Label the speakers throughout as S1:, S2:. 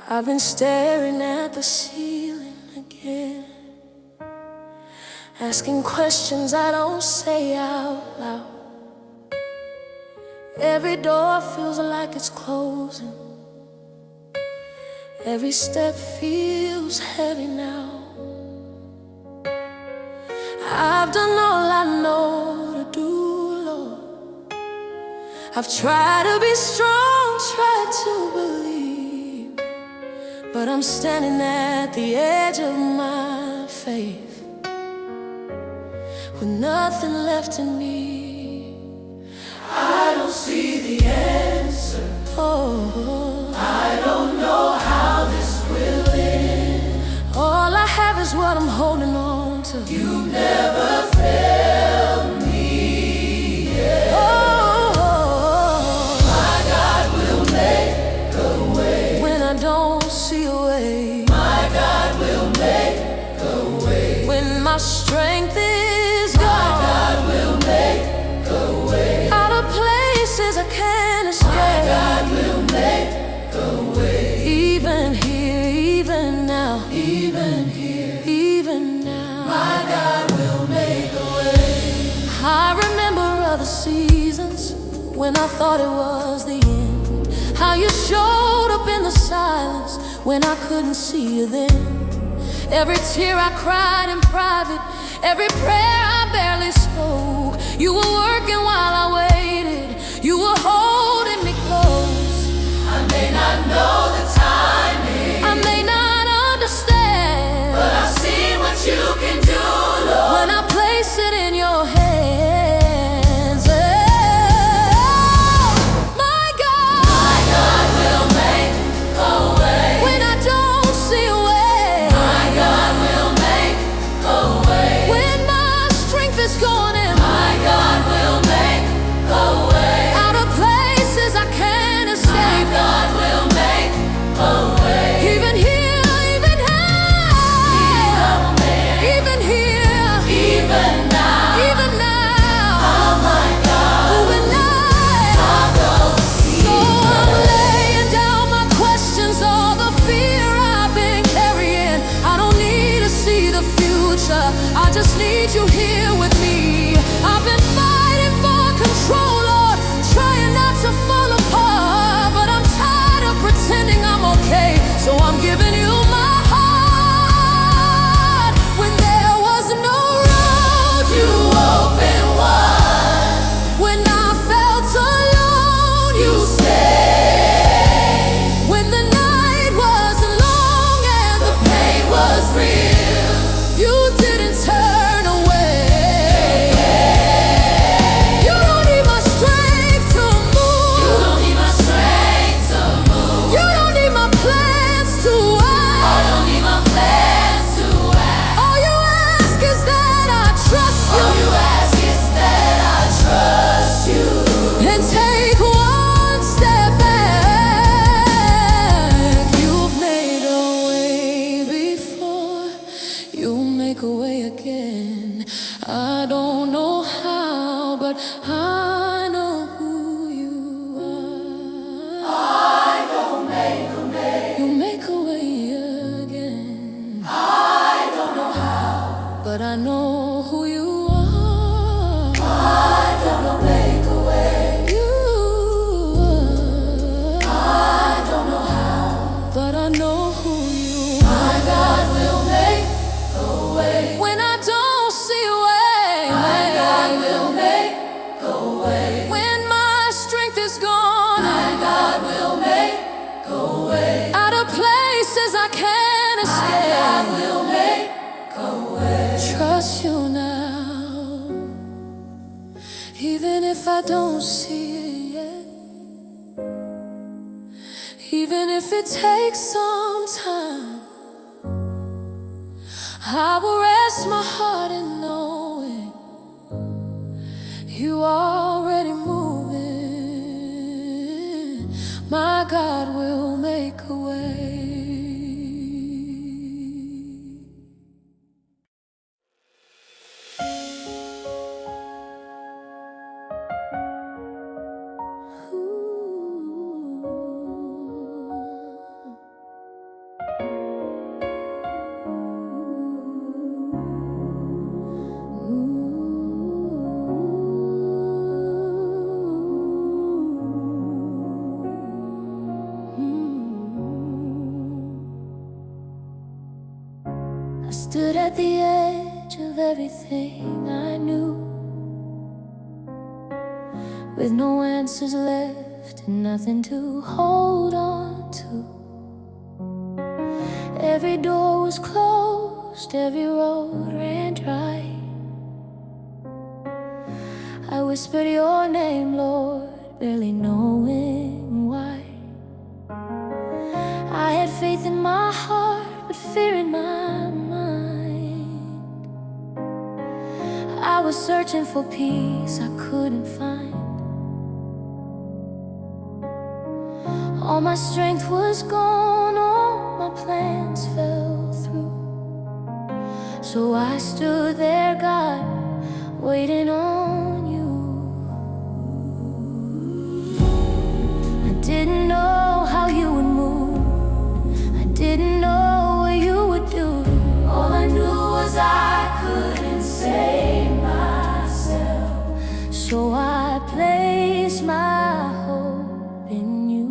S1: I've been staring at the ceiling again, asking questions I don't say out loud. Every door feels like it's closing. Every step feels heavy now. I've done all I know to do, Lord. I've tried to be strong, tried to believe, but I'm standing at the edge of my faith with nothing left in me. I don't see the answer. Oh, I don't know how this will end. All I have is what I'm holding on to. You've never failed me yet. Oh, my God will make a way when I don't see a way. My God will make a way when my strength is gone. My God will make a way out of places I can't escape. My God will make a way, even here, even now, even here, even now. My God will make a way. I remember other seasons when I thought it was the end, how you showed up in the silence when I couldn't see you then. Every tear I cried in private, every prayer I barely spoke, you were working while I waited. You were holding me close. I may not know the timing, I may not understand, but I've seen what you can do, Lord, when I place it in your hands. Oh, my God will make a way when I don't see a way. My God will make a way when my strength is gone, and my God will make a way out of places I can't escape. My God will make a way, even here, even now, even here, even now, even now. Oh my God, even now. So I'm laying down my questions, all the fear I've been carrying. I don't need to see the future, I just need you here with me. I've been fighting for control, Lord, trying not to fall apart, but I'm tired of pretending I'm okay, so I'm giving you my heart. When there was no road, you opened one. When I felt alone, you stayed. When the night was long and the pain was real, you didn't turn away. You don't need my strength to move. You don't need my strength to move. You don't need my plans to act. I don't need my plans to act. All you ask is that I trust you. All you ask is that I trust you. And take one step back. You've made a way before, you'll make a way again. I don't know how, but I know who you are. You make a way again. I don't know how, but I know who you are. I don't know, make a way. You are. I don't know how, but I know who you are. My God will make a way when I don't see a way. My God will make a way when my strength is gone. My God will make a way out of places I can't escape. My God will make a way. Trust you now, even if I don't see it yet, even if it takes some time. I will rest my heart in knowing you are already moving. My God will make a way. Ooh. at the edge of everything I knew, with no answers left and nothing to hold on to. Every door was closed, every road ran dry. I whispered your name, Lord, barely knowing why. I had faith in my heart, but fear in my mind. I was searching for peace I couldn't find. All my strength was gone, all my plans fell through. So I stood there, God, waiting on you. I didn't know how you would move, I didn't know what you would do. All I knew was I couldn't save myself, so I placed my hope in you.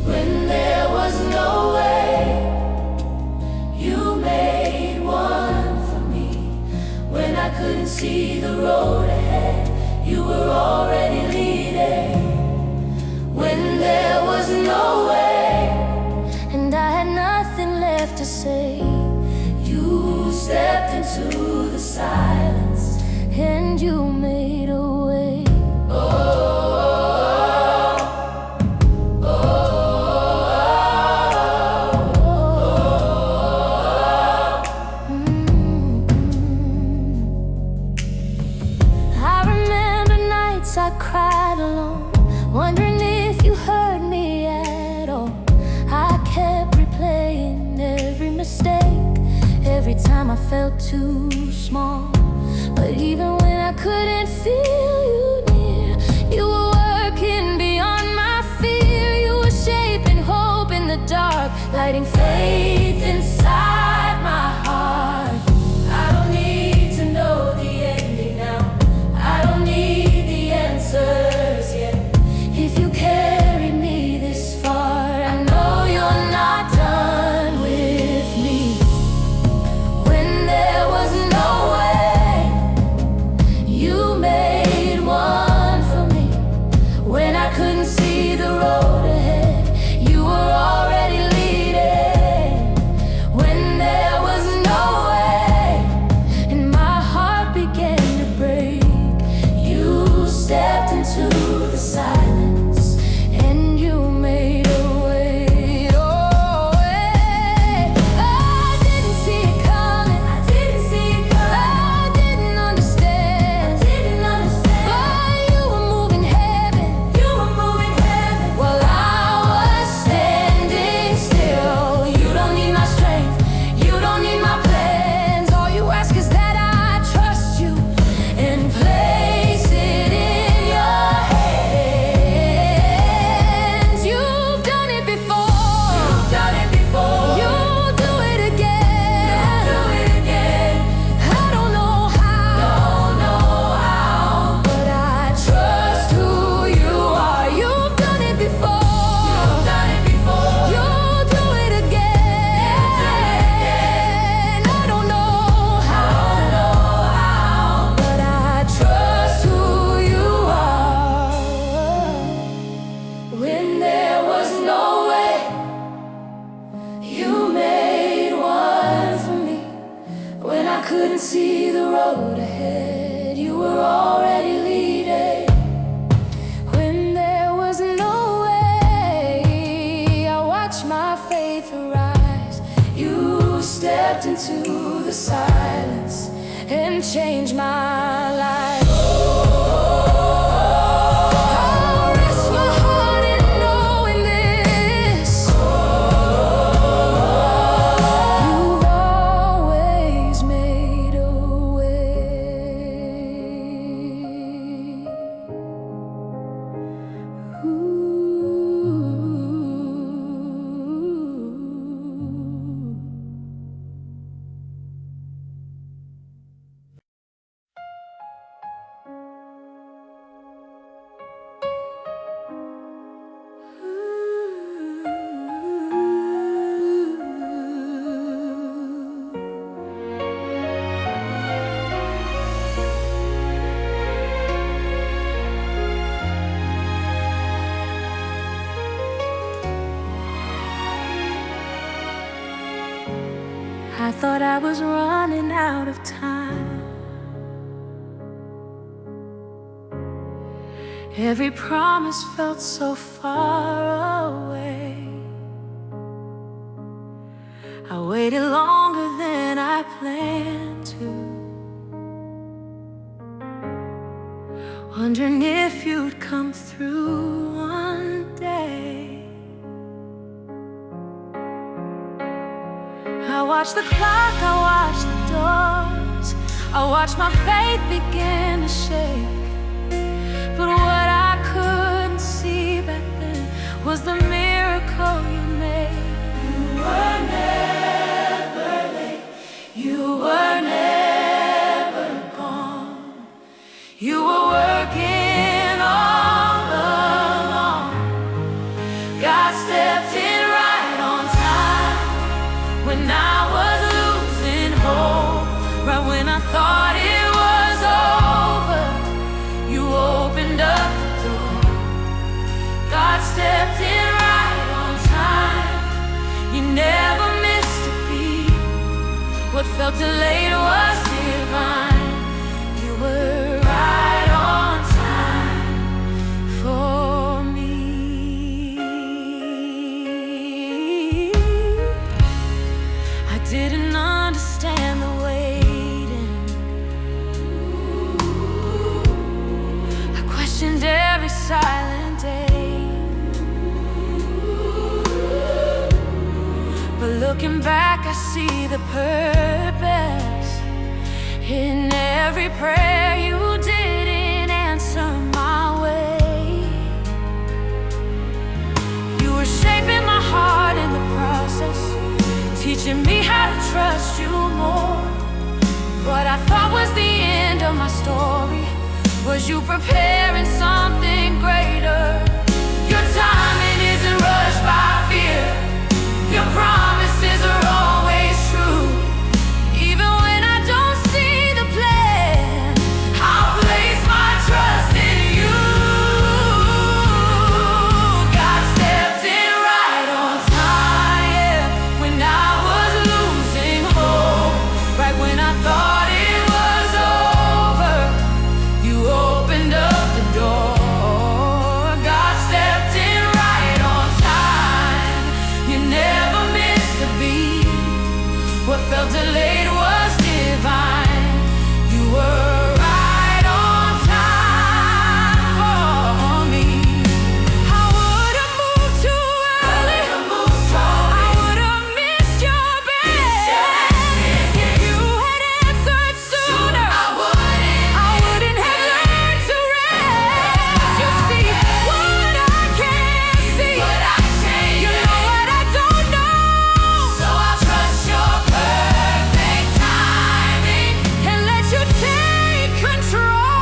S1: When there was no way, you made one for me. When I couldn't see the road ahead, you were already leading. When there was no way, and I had nothing left to say, you stepped into the silence, and you made a way. I cried alone, wondering if you heard me at all. I kept replaying every mistake, every time I felt too small. But even when I couldn't feel you near, you were working beyond my fear. You were shaping hope in the dark, lighting faith inside my heart. I don't need to know the ending now, I don't need answers yet. If you carried me this far, I know you're not done with me. When there was no way, you made one for me. When I couldn't see the road ahead, you were already leading. When there was no way, and my heart began to break, you stepped into the silence, and you made a way. Oh, way. I didn't see it coming, I didn't see it coming. I didn't understand, but you were moving heaven, while I was standing still. You don't need my strength, you don't need my plans. All you ask is that I trust you and place it in your hands. You've done it before, you'll do it again. I don't know how, but I trust who you are. You've done it before, you'll do it again. I don't know how, but I trust who you are. When there was no way, you made one for me. When I couldn't see the road ahead, you were already leading. When there was no way, I watched my faith rise. You stepped into the silence and changed my life. I'll rest my heart in knowing this. You've always made a way. Ooh. I thought I was running out of time. Every promise felt so far away. I waited longer than I planned to, wondering if you'd come through one day. I watched the clock, I watched the doors, I watched my faith begin to shake. But what I couldn't see back then was the miracle you made. You were never late, you were never gone. You were working all along. God stepped in right on time when I was losing hope. Right when I thought it was over, you opened up the door. God stepped in right on time. You never missed a beat. What felt delayed was divine. You were right on time for me. I didn't understand the waiting. I questioned every silent day. But looking back, I see the purpose in every prayer you didn't answer my way. You were shaping my heart in the process, teaching me how to trust you more. What I thought was the end of my story was you preparing something greater. Your timing isn't rushed by fear. Your promises are always true. Even when I don't see the plan, I'll place my trust in you. God stepped in right on time, yeah, when I was losing hope. Right when I thought it was over, you opened up the door. God stepped in right on time. You never missed a beat. What felt delayed was divine. You were right on time for me. I would've moved too early, I would've missed your best. If you had answered sooner, I wouldn't have learned to rest. You see what I can't see, you know what I don't know. So I'll trust your perfect timing and let you take control.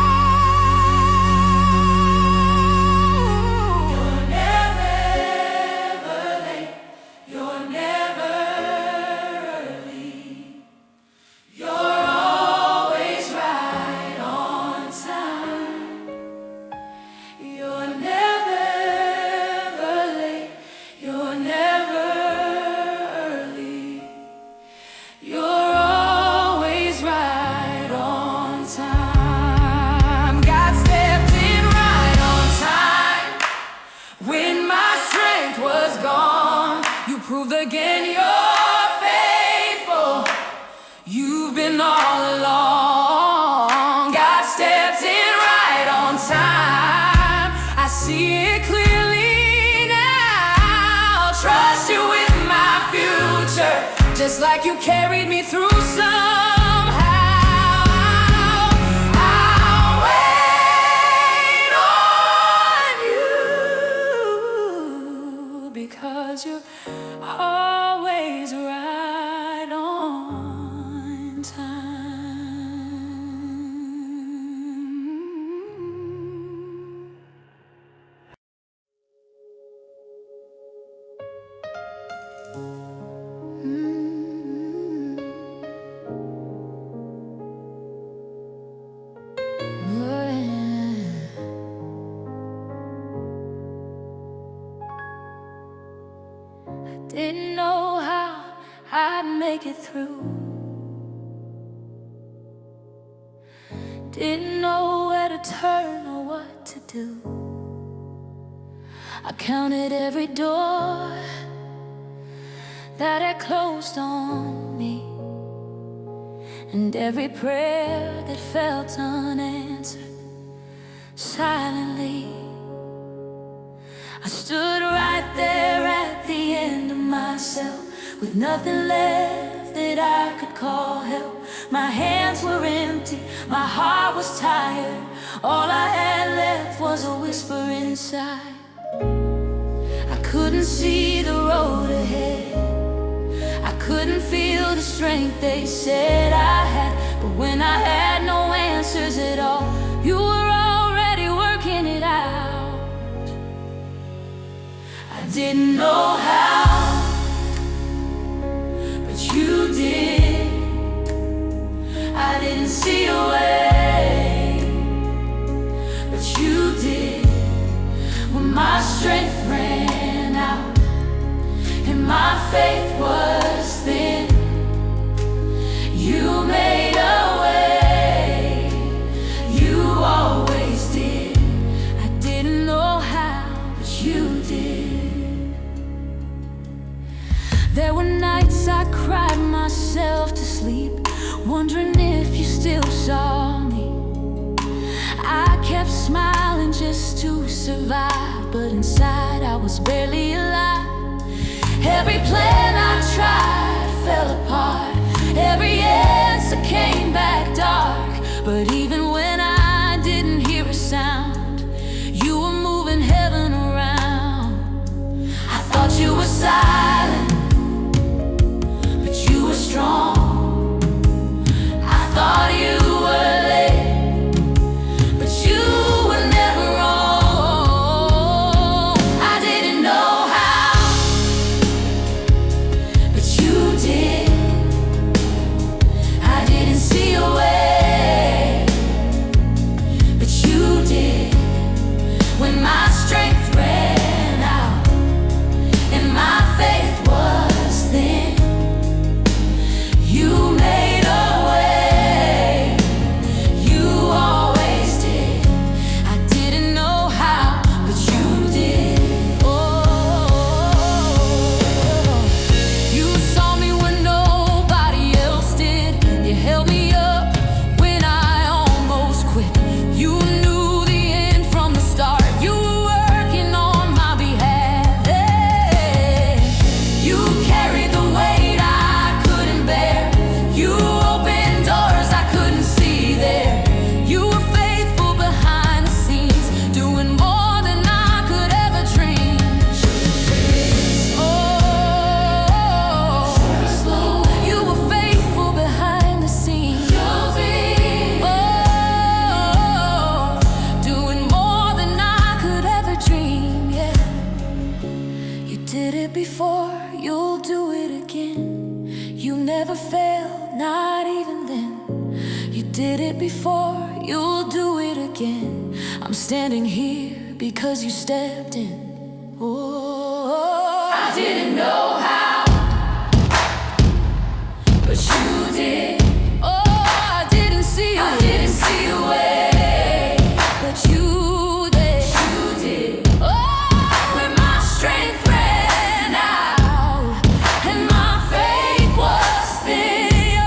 S1: You're never late, you're never early. You're always right on time. You're never late, you're never early. You're always right on time. God stepped in right on time when my strength was gone. You proved again you're faithful. You've been all along. God stepped in right on time. I see it clearly now. Trust you with my future, just like you carried me through somehow. I'll wait on you because you're always right on time. Didn't know make it through. Didn't know where to turn or what to do. I counted every door that had closed on me, and every prayer that felt unanswered. Silently, I stood right there at the end of myself, with nothing left that I could call help. My hands were empty, my heart was tired. All I had left was a whisper inside. I couldn't see the road ahead, I couldn't feel the strength they said I had. But when I had no answers at all, you were already working it out. I didn't know how, but you did. I didn't see a way, but you did. When my strength ran out and my faith was thin, you made a way. You always did. I didn't know how, but you did. There were nights I cried myself to sleep, wondering if you still saw me. I kept smiling just to survive, but inside I was barely alive. Every plan I tried fell apart, every answer came back dark. But even when I didn't hear a sound, you were moving heaven around. I thought you were silent, but you were strong. I thought you were late, but you were never wrong. I didn't know how, but you did. I didn't see a way, but you did. When my strength ran out and my faith was thin, you made a way. You always did. I didn't know how, but you did. Oh, you saw me when nobody else did. You held me up when I almost quit. You knew the end from the start. You were working on my behalf. Hey, you carried the weight I couldn't bear. You opened doors I couldn't see there. You were faithful behind the scenes, doing more than I could ever dream. Oh, you were faithful behind the scenes. Oh, doing more than I could ever dream. Yeah, you did it before, you'll do it again. You never failed, not even then. You did it before, you'll do it again. I'm standing here because you stepped in. Oh, I didn't know how, but you did. Oh, I didn't see a way, but you did. You did. Oh, when my strength ran out and my faith was thin, oh,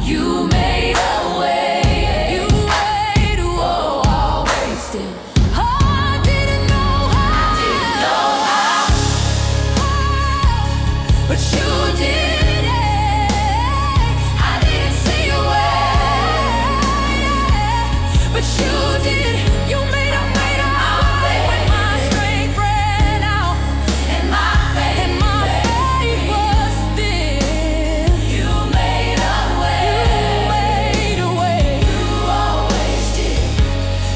S1: you made a way. You made a way. Oh, always did. Oh, I didn't know how, but you did. I didn't see a way, but you did. You made a way when my strength ran out and my faith was thin. You made a way. You always did.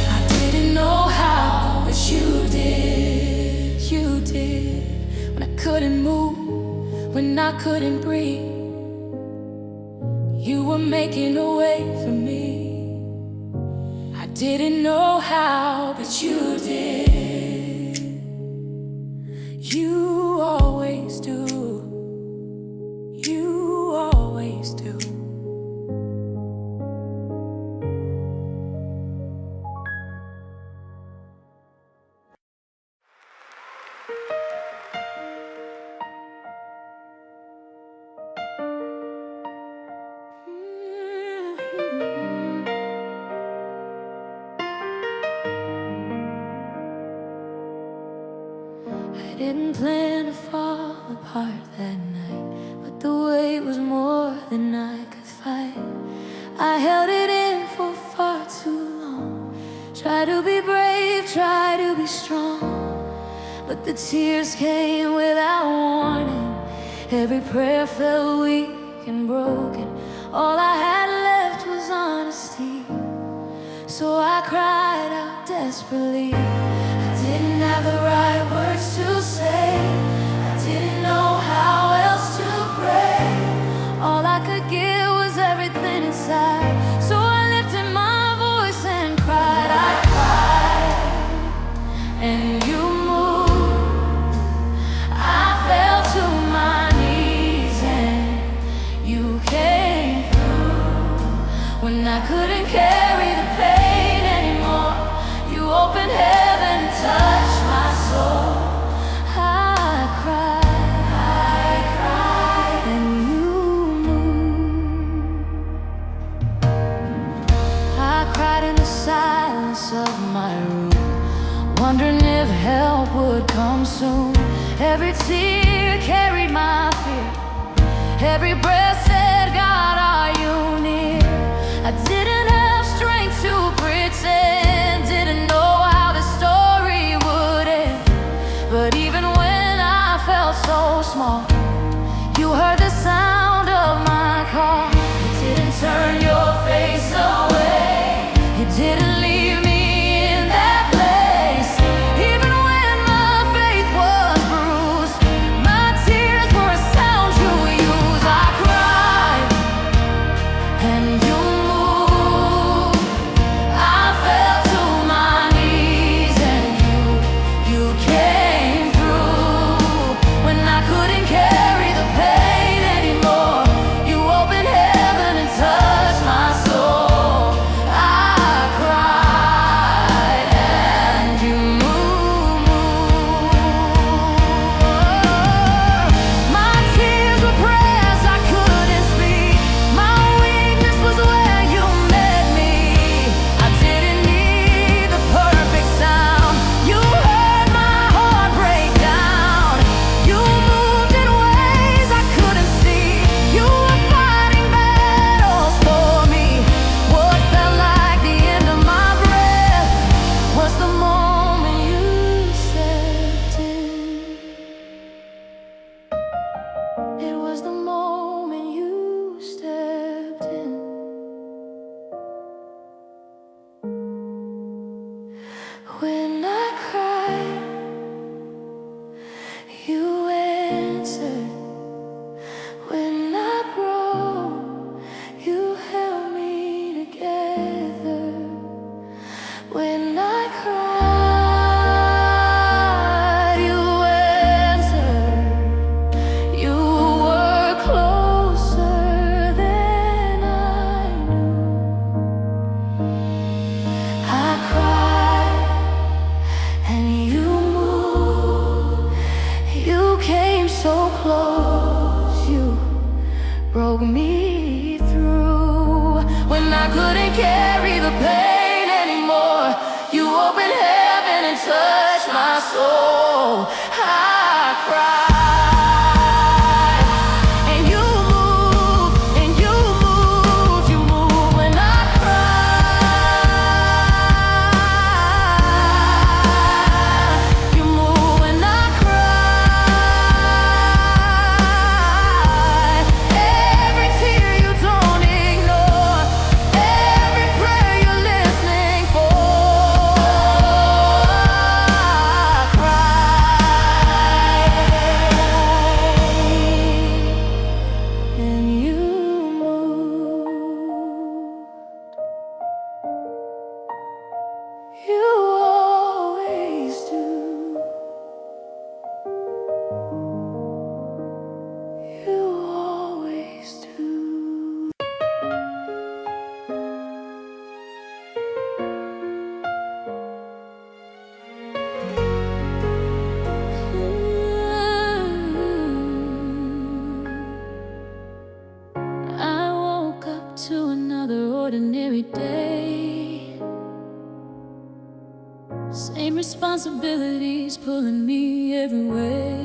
S1: I didn't know how, but you did. You did. When I couldn't move, when I couldn't breathe, you were making a way for me. I didn't know how, but you did. You always do. heart that night, but the weight was more than I could fight. I held it in for far too long. Try to be brave, try to be strong, but the tears came without warning. Every prayer felt weak and broken. All I had left was honesty. So I cried out desperately. I didn't have the right words to say. I didn't know how else to pray. All I could give was everything inside. So I lifted my voice and cried. I cried, and you moved. I fell to my knees and you came through. When I couldn't carry the pain anymore, you opened heaven and touched my soul. I cried, and you moved. I cried in the silence of my room, wondering if help would come soon. Every tear carried my fear. Every breath said, God, are you near? I didn't have strength to pretend, didn't know how the story would end. But even when I felt so small, you heard the sound of my call. You didn't turn your face away. You didn't leave me in that place. Even when my faith was bruised, my tears were a sound you used. I cried, and you moved. I fell to my knees, and you came through. When I couldn't carry the pain anymore, you opened heaven and touched my soul. I cried, and you moved. My tears were prayers I couldn't speak. My weakness was where you met me. I didn't need the perfect sound. You heard my heart break down. You moved in ways I couldn't see. You were fighting battles for me. What felt like the end of my breath was the moment you stepped in. It was the moment you stepped in. When I cried, you answered. When I broke, you held me together. When I cried, you answered. You were closer than I knew. I cried, and you moved. You came so close, you broke me through. When I couldn't carry the pain anymore, you opened heaven and touched my soul. I cried, and you moved, and you moved, you moved. When I cried, you moved. When I cried, every tear you don't ignore, every prayer you're listening for. I cried, and you moved. You always do. You always do. I woke up to another ordinary day. Same responsibilities pulling me every way.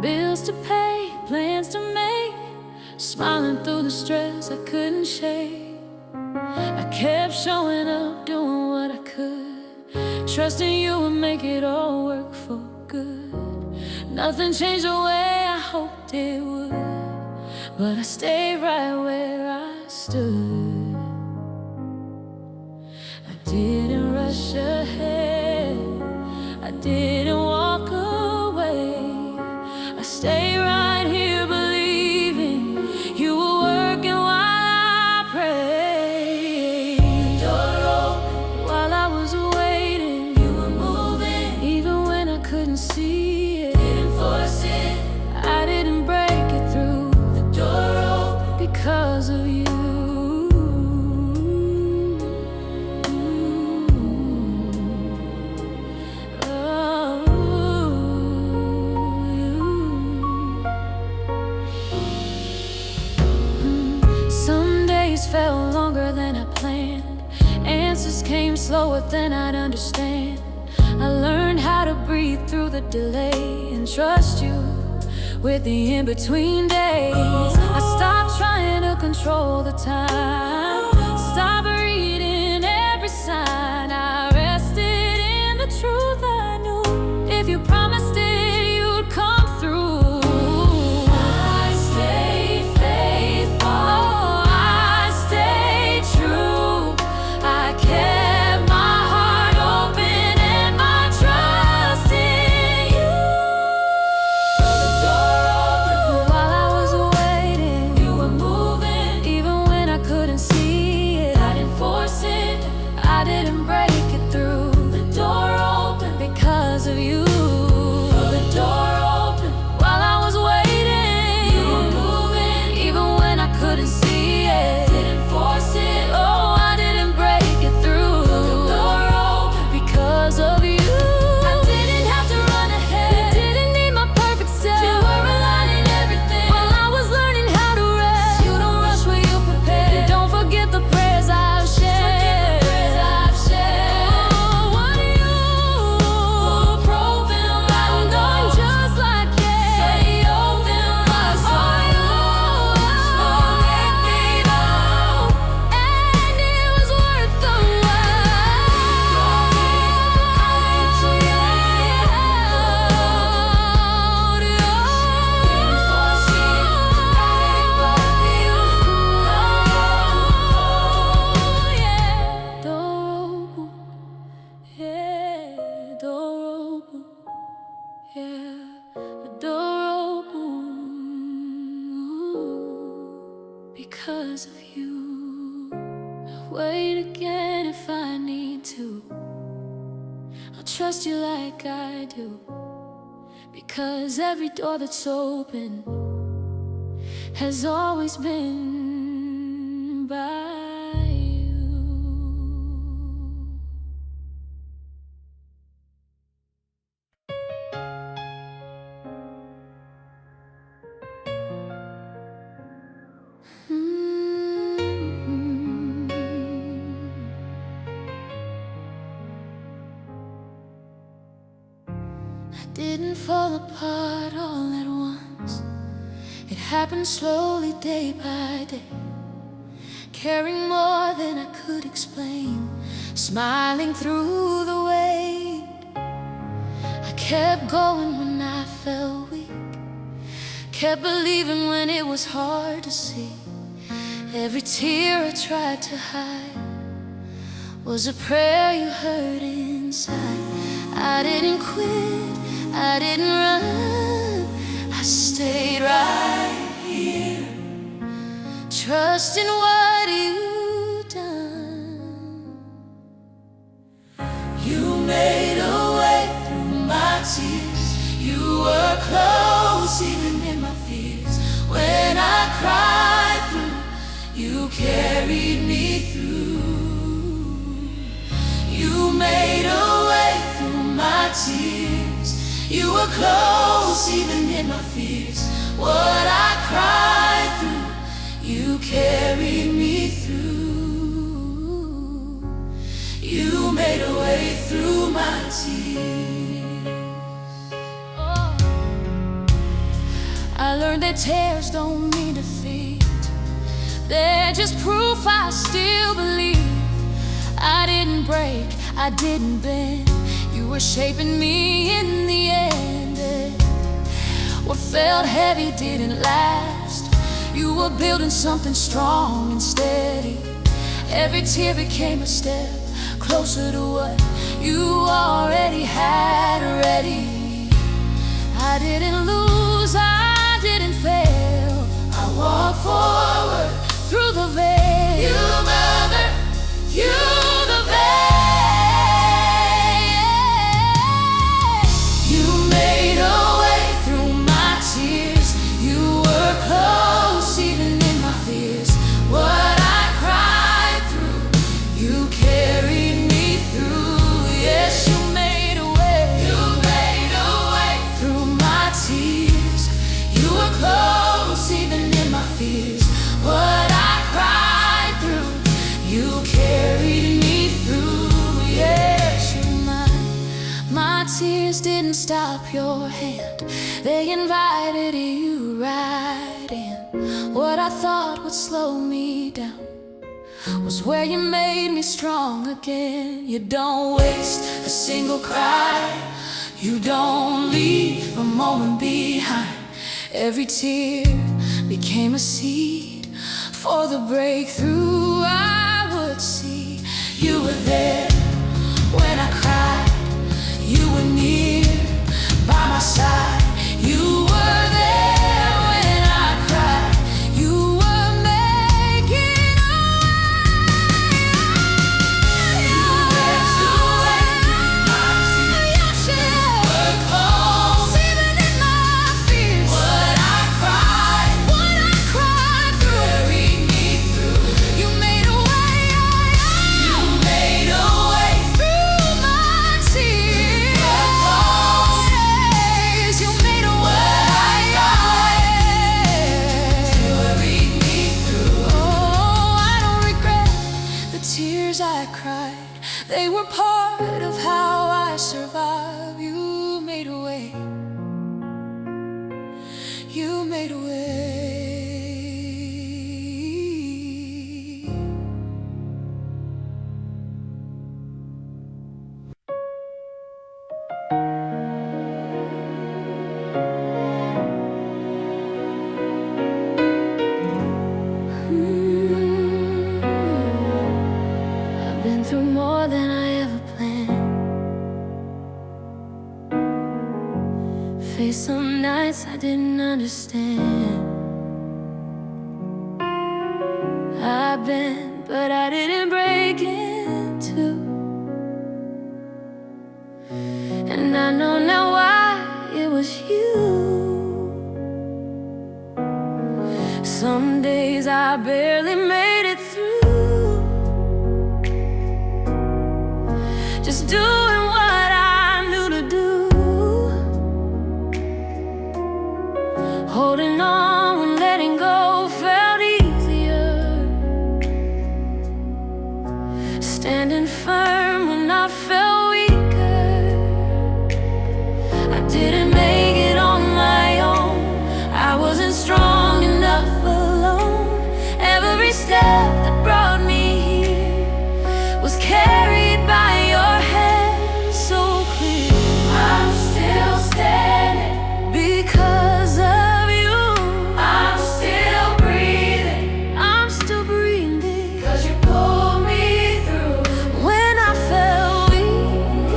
S1: bills to pay, plans to make, smiling through the stress I couldn't shake. I kept showing up, doing what I could, trusting you would make it all work for good. Nothing changed the way I hoped it would, but I stayed right where I stood. I didn't rush ahead, I didn't walk away. I stayed right here believing you were working while I prayed. The door opened while I was waiting. You were moving even when I couldn't see it. Didn't force it, I didn't break it through. The door opened because of you. Felt longer than I planned. Answers came slower than I'd understand. I learned how to breathe through the delay and trust you with the in-between days. I stopped trying to control the time, stopped reading every sign. I rested in the truth I knew. If you promised it, you'd come through. Because of you, I'll wait again if I need to. I'll trust you like I do, because every door that's open has always been by you. Didn't fall apart all at once. It happened slowly, day by day, caring more than I could explain, smiling through the weight. I kept going when I felt weak, kept believing when it was hard to see. Every tear I tried to hide was a prayer you heard inside. I didn't quit, I didn't run, I stayed right here, trusting what you'd done. You made a way through my tears. You were close even in my fears. When I cried through, you carried me through. You made a way through my tears. You were close even in my fears. What I cried through, you carried me through. You made a way through my tears. I learned that tears don't mean defeat. They're just proof I still believe. I didn't break, I didn't bend. You were shaping me in the end. What felt heavy didn't last. You were building something strong and steady. Every tear became a step closer to what you already had ready. I didn't lose, I didn't fail. I walked forward through the veil. You mother, you the veil. You made a way through my tears. You were close even in my fears. What I cried through, you carried me through. Yes, you made a way. You made a way through my tears. You were close even in my fears. What I cried through, you carried me through. Yes, you're mine. My tears didn't stop your hand. They invited you right in. What I thought would slow me down was where you made me strong again. You don't waste a single cry. You don't leave a moment behind. Every tear became a seed for the breakthrough I would see. You were there when I cried. You were near by my side. You were there when I cried. You were making a way. You went away my tears. You were close even in my fears. What I cried through, carried me through. You made a way. You made a way through my tears. You made a way. Carried me through. Oh, I don't regret the tears I cried. They were part of how I survived. You made a way. You made a way. I've been through more than I ever planned. Faced some nights I didn't understand. I've been, but I didn't break in two. And I know now why it was you. Some days I barely made it through, just doing what I knew to do. Holding on when letting go felt easier. Standing firm when I felt weaker. I didn't make it on my own. I wasn't strong enough alone. Every step that brought me here was carried by your hand so clear. I'm still standing because of you. I'm still breathing. I'm still breathing 'cause you pulled me through. When I felt weak,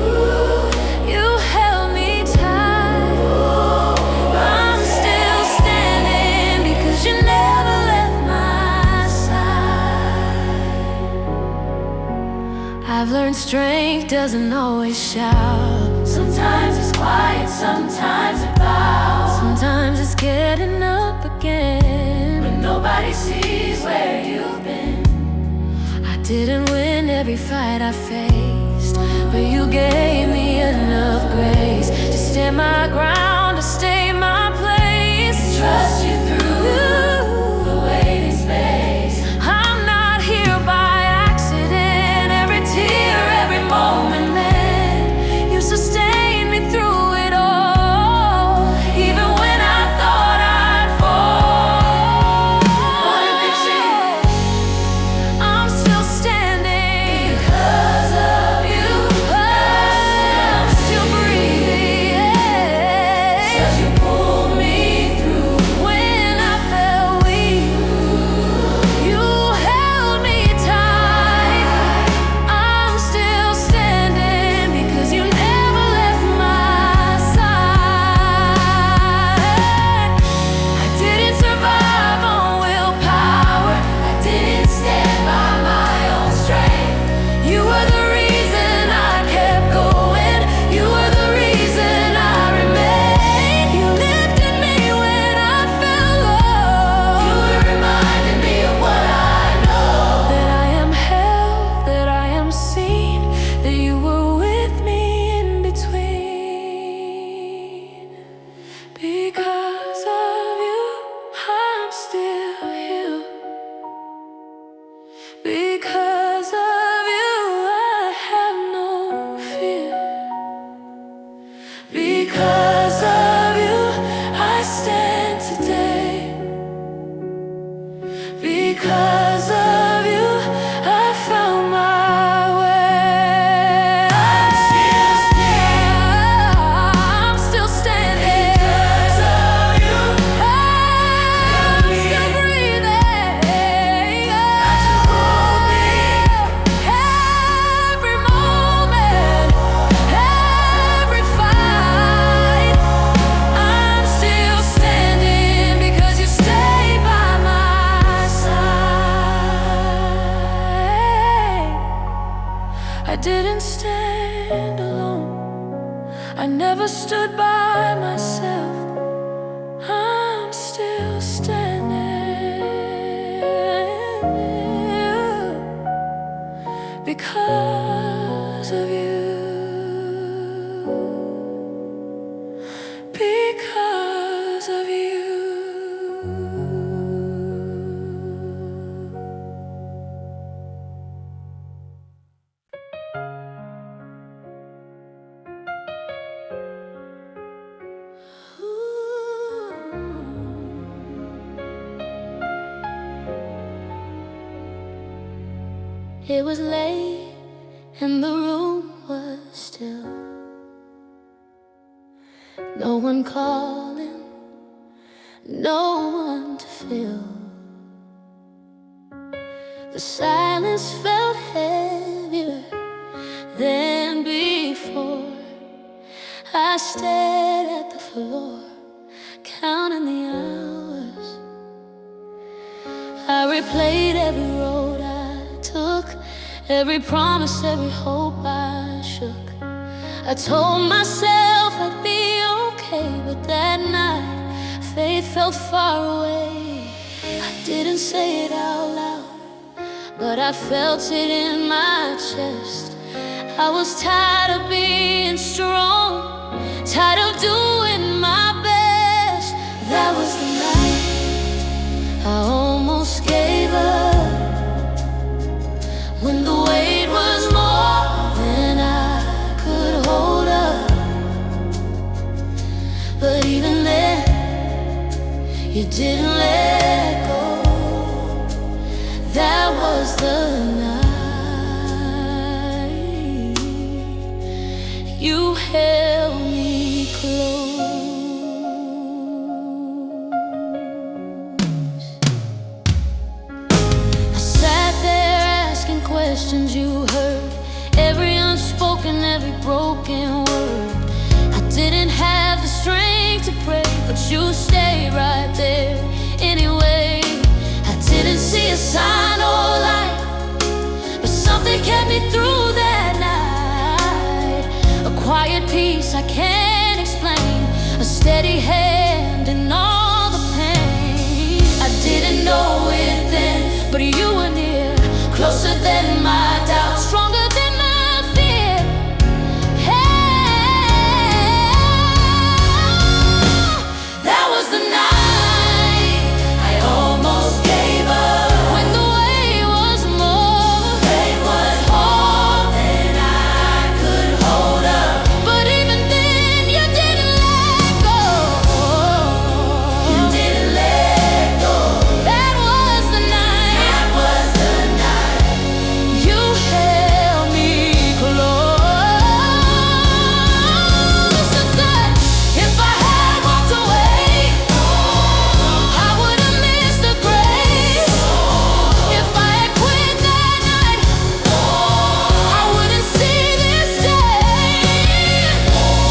S1: you held me tight. I'm still standing because you never left my side. I've learned strength doesn't always shout. Sometimes it's quiet, sometimes it bows. Sometimes it's getting up again when nobody sees where you've been. I didn't win every fight I faced, but you gave me enough grace to stand my ground, to stay my place. Trust you through the waiting space. I'm not here by accident. Every tear, every moment meant you sustained me through it all. Even when I thought I'd Because of you, I found my way. I'm still standing. Because of you, I'm still breathing. Every moment, every fight, I'm still standing because you stay by my side. I didn't stand alone. I never stood by myself. I'm still standing because of you. Because of you. It was late and the room was still. No one calling, no one to fill. The silence felt heavier than before. I stared at the floor, counting the hours. I replayed every road I took, every promise, every hope I shook. I told myself I'd be okay, but that night faith felt far away. I didn't say it out loud, but I felt it in my chest. I was tired of being strong, tired of doing my best. That was the night I almost gave up, when the weight was more than I could hold up. But even then, you didn't let go. That was the night you held me close. I sat there asking questions you heard, every unspoken, every broken word. I didn't have the strength to pray, but you stayed right there anyway. I didn't see a sign or light, but something kept me through that night. A quiet peace I can't explain, a steady hand in all the pain. I didn't know it then, but you were near, closer than my doubt, stronger than my fear. Hey, that was the night I almost gave up, when the weight was more than I could hold up. But even then, you didn't let go. You didn't let go. That was the night. That was the night you held me close. And said, if I had walked away, I would have missed the grace. If I had quit that night, I wouldn't see this day.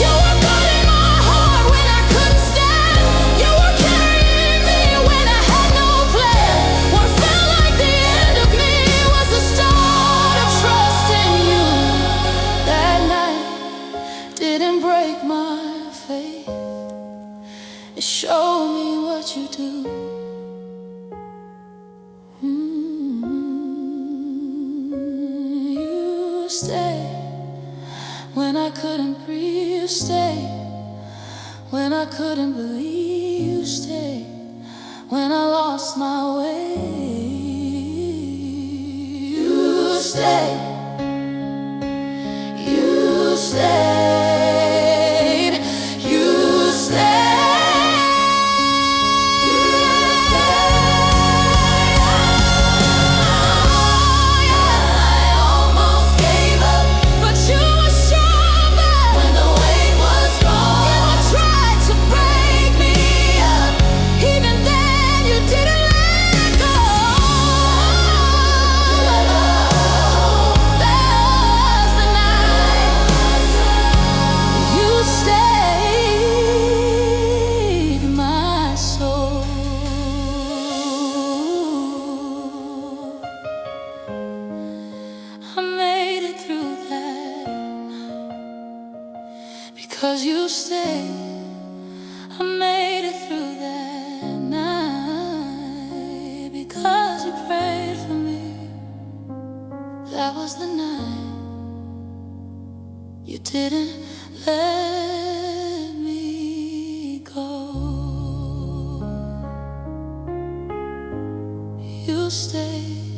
S1: You were guarding my heart when I couldn't stand. You were carrying me when I had no plan. What felt like the end of me was the start of trust in you. That night didn't break my faith, it showed me what you do. You stayed when I couldn't breathe. You stayed when I couldn't believe. You stayed when I lost my way. You stayed. You stayed. You stayed. You stayed. didn't let me go. You stayed,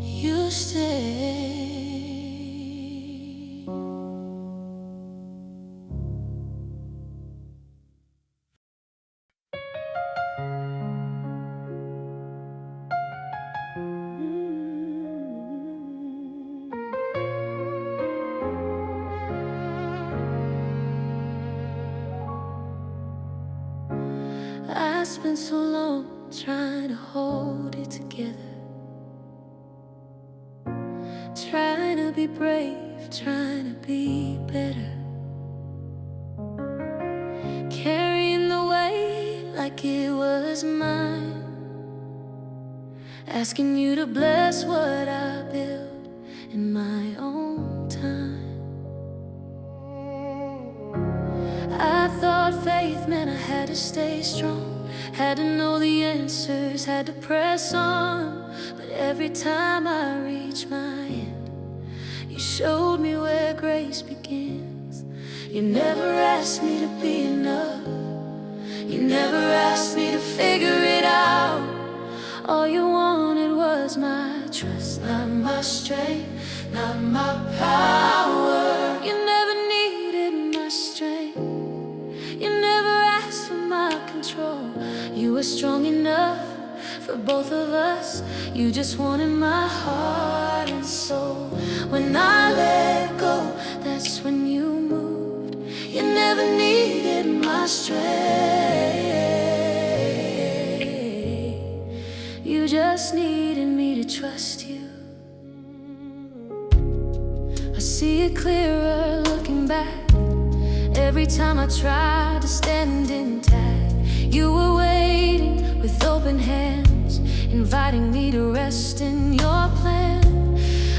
S1: you stayed. I spent so long trying to hold it together, trying to be brave, trying to be better, carrying the weight like it was mine, asking you to bless what I built in my own time. I thought faith meant I had to stay strong, had to know the answers, had to press on. But every time I reached my end, you showed me where grace begins. You never asked me to be enough, you never asked me to figure it out. All you wanted was my trust, not my strength, not my power. You never needed my strength, you never asked for my control. You were strong enough for both of us. You just wanted my heart and soul. When I let go, that's when you moved. You never needed my strength, you just needed me to trust you. I see it clearer looking back. Every time I tried to stand intact, you were waiting with open hands, inviting me to rest in your plan.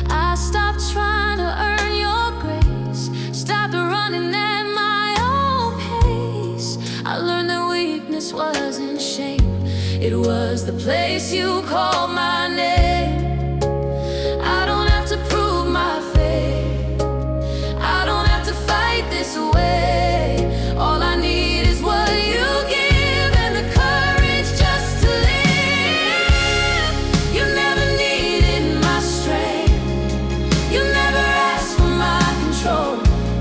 S1: I stopped trying to earn your grace, stopped running at my own pace. I learned that weakness wasn't shame, it was the place you called my name. I don't have to prove my faith, I don't have to fight this away. All I need is what you give and the courage just to live. You never needed my strength, you never asked for my control.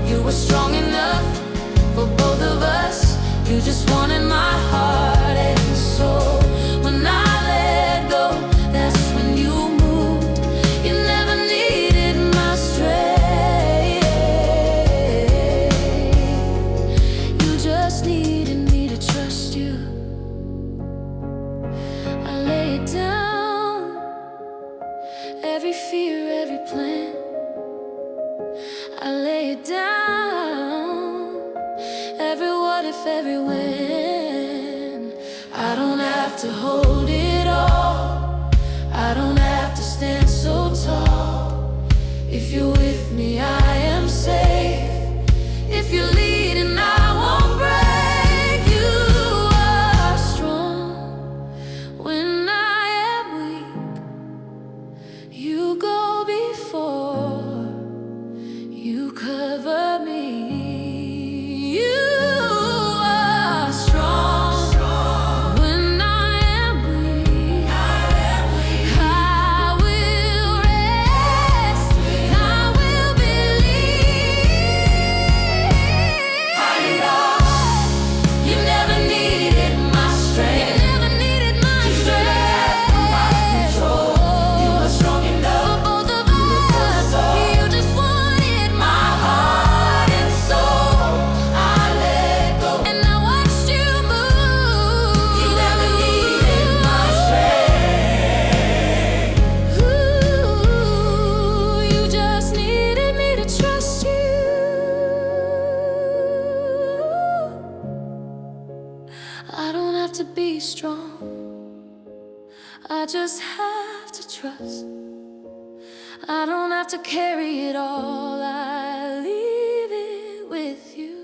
S1: You were strong enough for both of us. You just wanted my heart and soul. When I let go, that's when you moved. You never needed my strength, you just needed me to trust you. I lay it down, every fear, every plan. I lay it down, every what if, every when. I don't have to hold it all, I don't have to stand so tall. If you're with me, I am safe. If you're leading, I won't break. You are strong when I am weak, you go before, you cover me. You are strong when I am weak, I will rest, I will believe. You never needed my strength, you never needed my strength, you were strong enough for both of us. You just wanted my heart and soul. I let go and I watched you move. You never needed my strength, ooh, you just needed me to trust you. I don't have to be strong, I just have to trust. I don't have to carry it all, I leave it with you.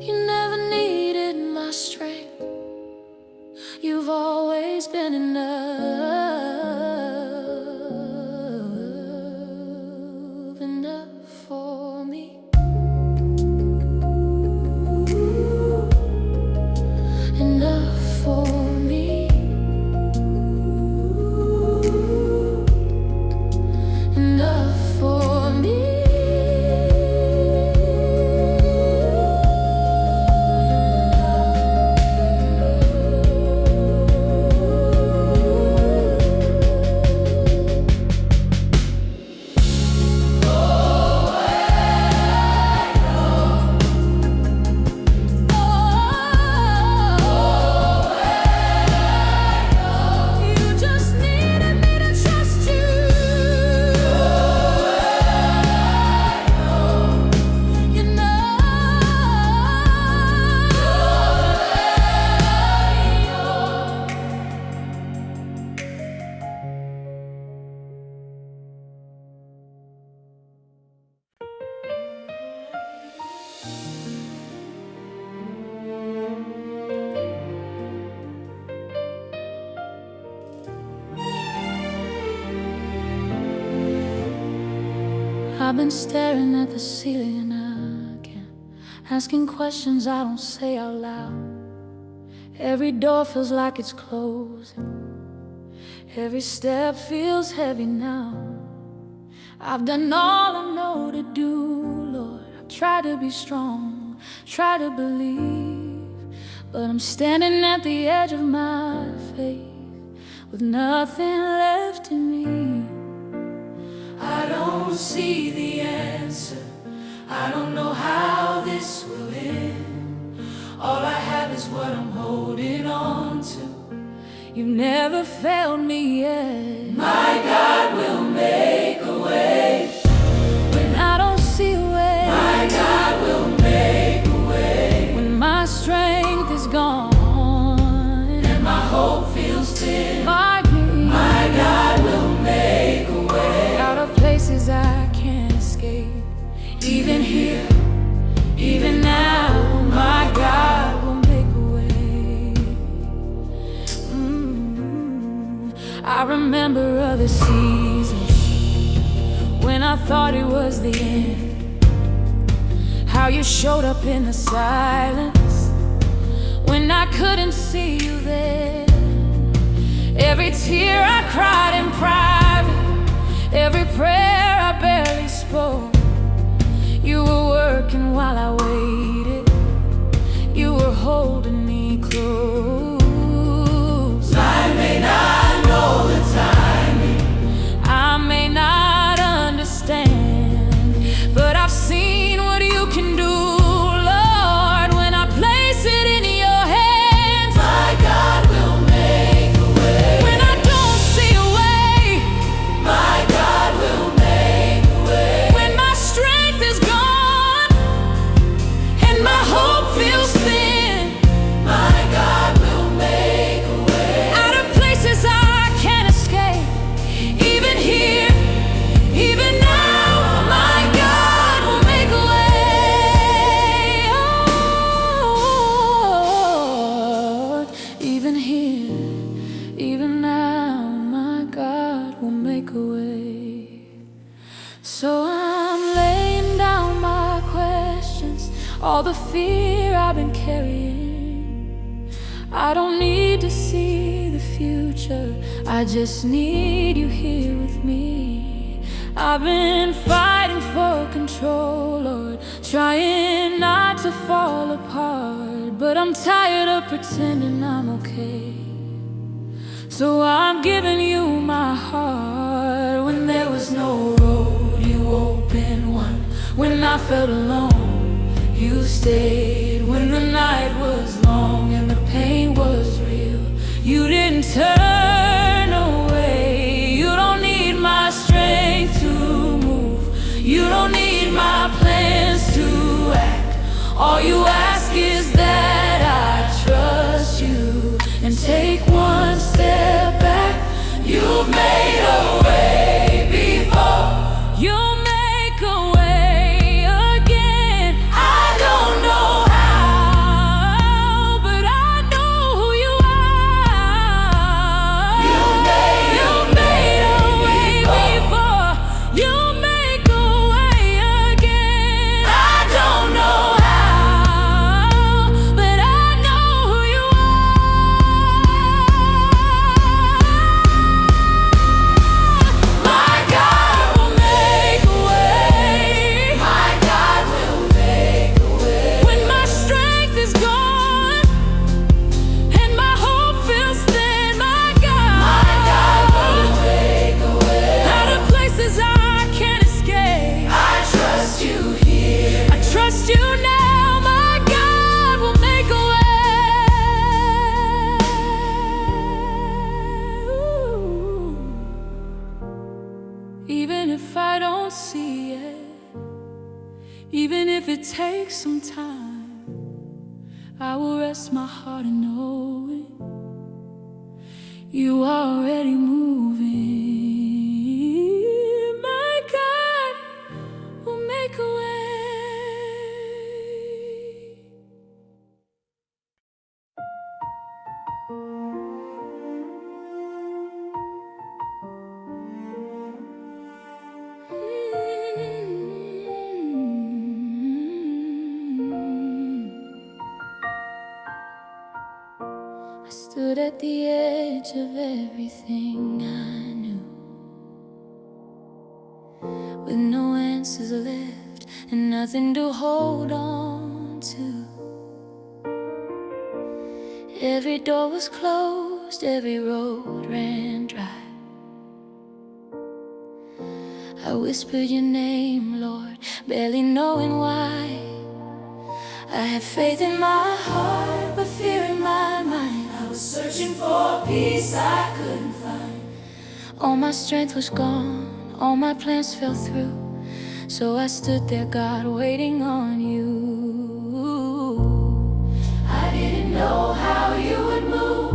S1: You never needed my strength, you've always been enough, enough for I've been staring at the ceiling again, asking questions I don't say out loud. Every door feels like it's closing, every step feels heavy now. I've done all I know to do, Lord. I've tried to be strong, try to believe, but I'm standing at the edge of my faith with nothing left in me. I don't see the answer, I don't know how this will end. All I have is what I'm holding on to. You've never failed me yet. My God will make a way when I don't see a way. My God will make a way when my strength is gone and my hope feels thin. My God will make a way out of places I can't escape. Even here, even now, my God will make a way. I remember other seasons when I thought it was the end, how you showed up in the silence when I couldn't see you there. Every tear I cried in private, every prayer I barely spoke, you were working while I waited. You were holding me close. I may not know the timing, I may not understand, but I've seen what you can do, Lord, when I place it in your hands. My God will make a way when I don't see a way. My God will make a way when my strength is gone and my hope feels thin. My God will make a way out of places I can't escape. Even here, even now, my God will make a way. Oh, even here, even now, my God will make a way. So I'm laying down my questions, all the fear I've been carrying. I don't need to see the future, I just need you here with me. I've been fighting for control, Lord, trying not to fall apart, but I'm tired of pretending I'm okay. So I'm giving you my heart. When there was no road, you opened one. When I felt alone, you stayed. When the night was long and the pain was real, you didn't turn away. You don't need my strength to move, you don't need my plans to act. All you ask is that I trust you and take one step back. You've made a way before, you'll make a way again. I don't know how, but I know who you are. You've made a way before, you'll make a way again. I don't know how, but I know who you are. My God will make a way. My God will make a way when my strength is gone and my hope feels thin. My God will make a way out of places I can't escape. I trust you here, I trust you now. My God will make a way. Even if I don't see it, even if it takes some time, I will rest my heart in knowing you are already moving. My God will make a way. Stood at the edge of everything I knew, with no answers left and nothing to hold on to. Every door was closed, every road ran dry. I whispered your name, Lord, barely knowing why. I had faith in my heart, but fear in my mind. I was searching for peace I couldn't find. All my strength was gone, all my plans fell through. So I stood there, God, waiting on you. I didn't know how you would move,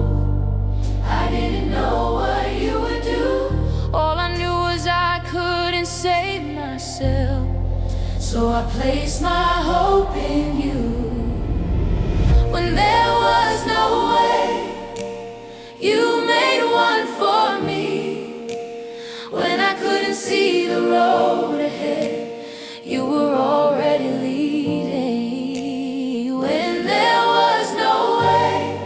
S1: I didn't know what you would do. All I knew was I couldn't save myself, so I placed my hope in you. When there was no way, you made one for me. When I couldn't see the road ahead, you were already leading. When there was no way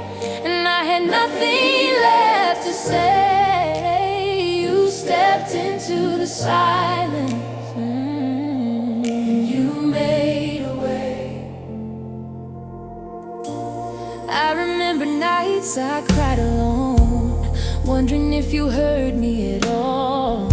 S1: and I had nothing left to say, you stepped into the silence. I remember nights I cried alone, wondering if you heard me at all.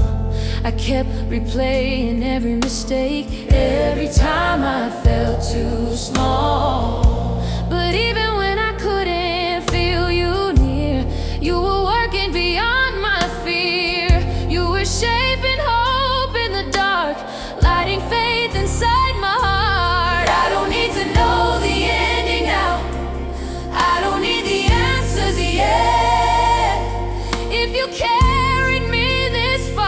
S1: I kept replaying every mistake, every time I felt too small. But even when I couldn't feel you near, you were working beyond my fear. You were shaping hope in the dark, lighting faith inside my heart. I don't need to know the ending now, I don't need the answers yet. If you carried me this far,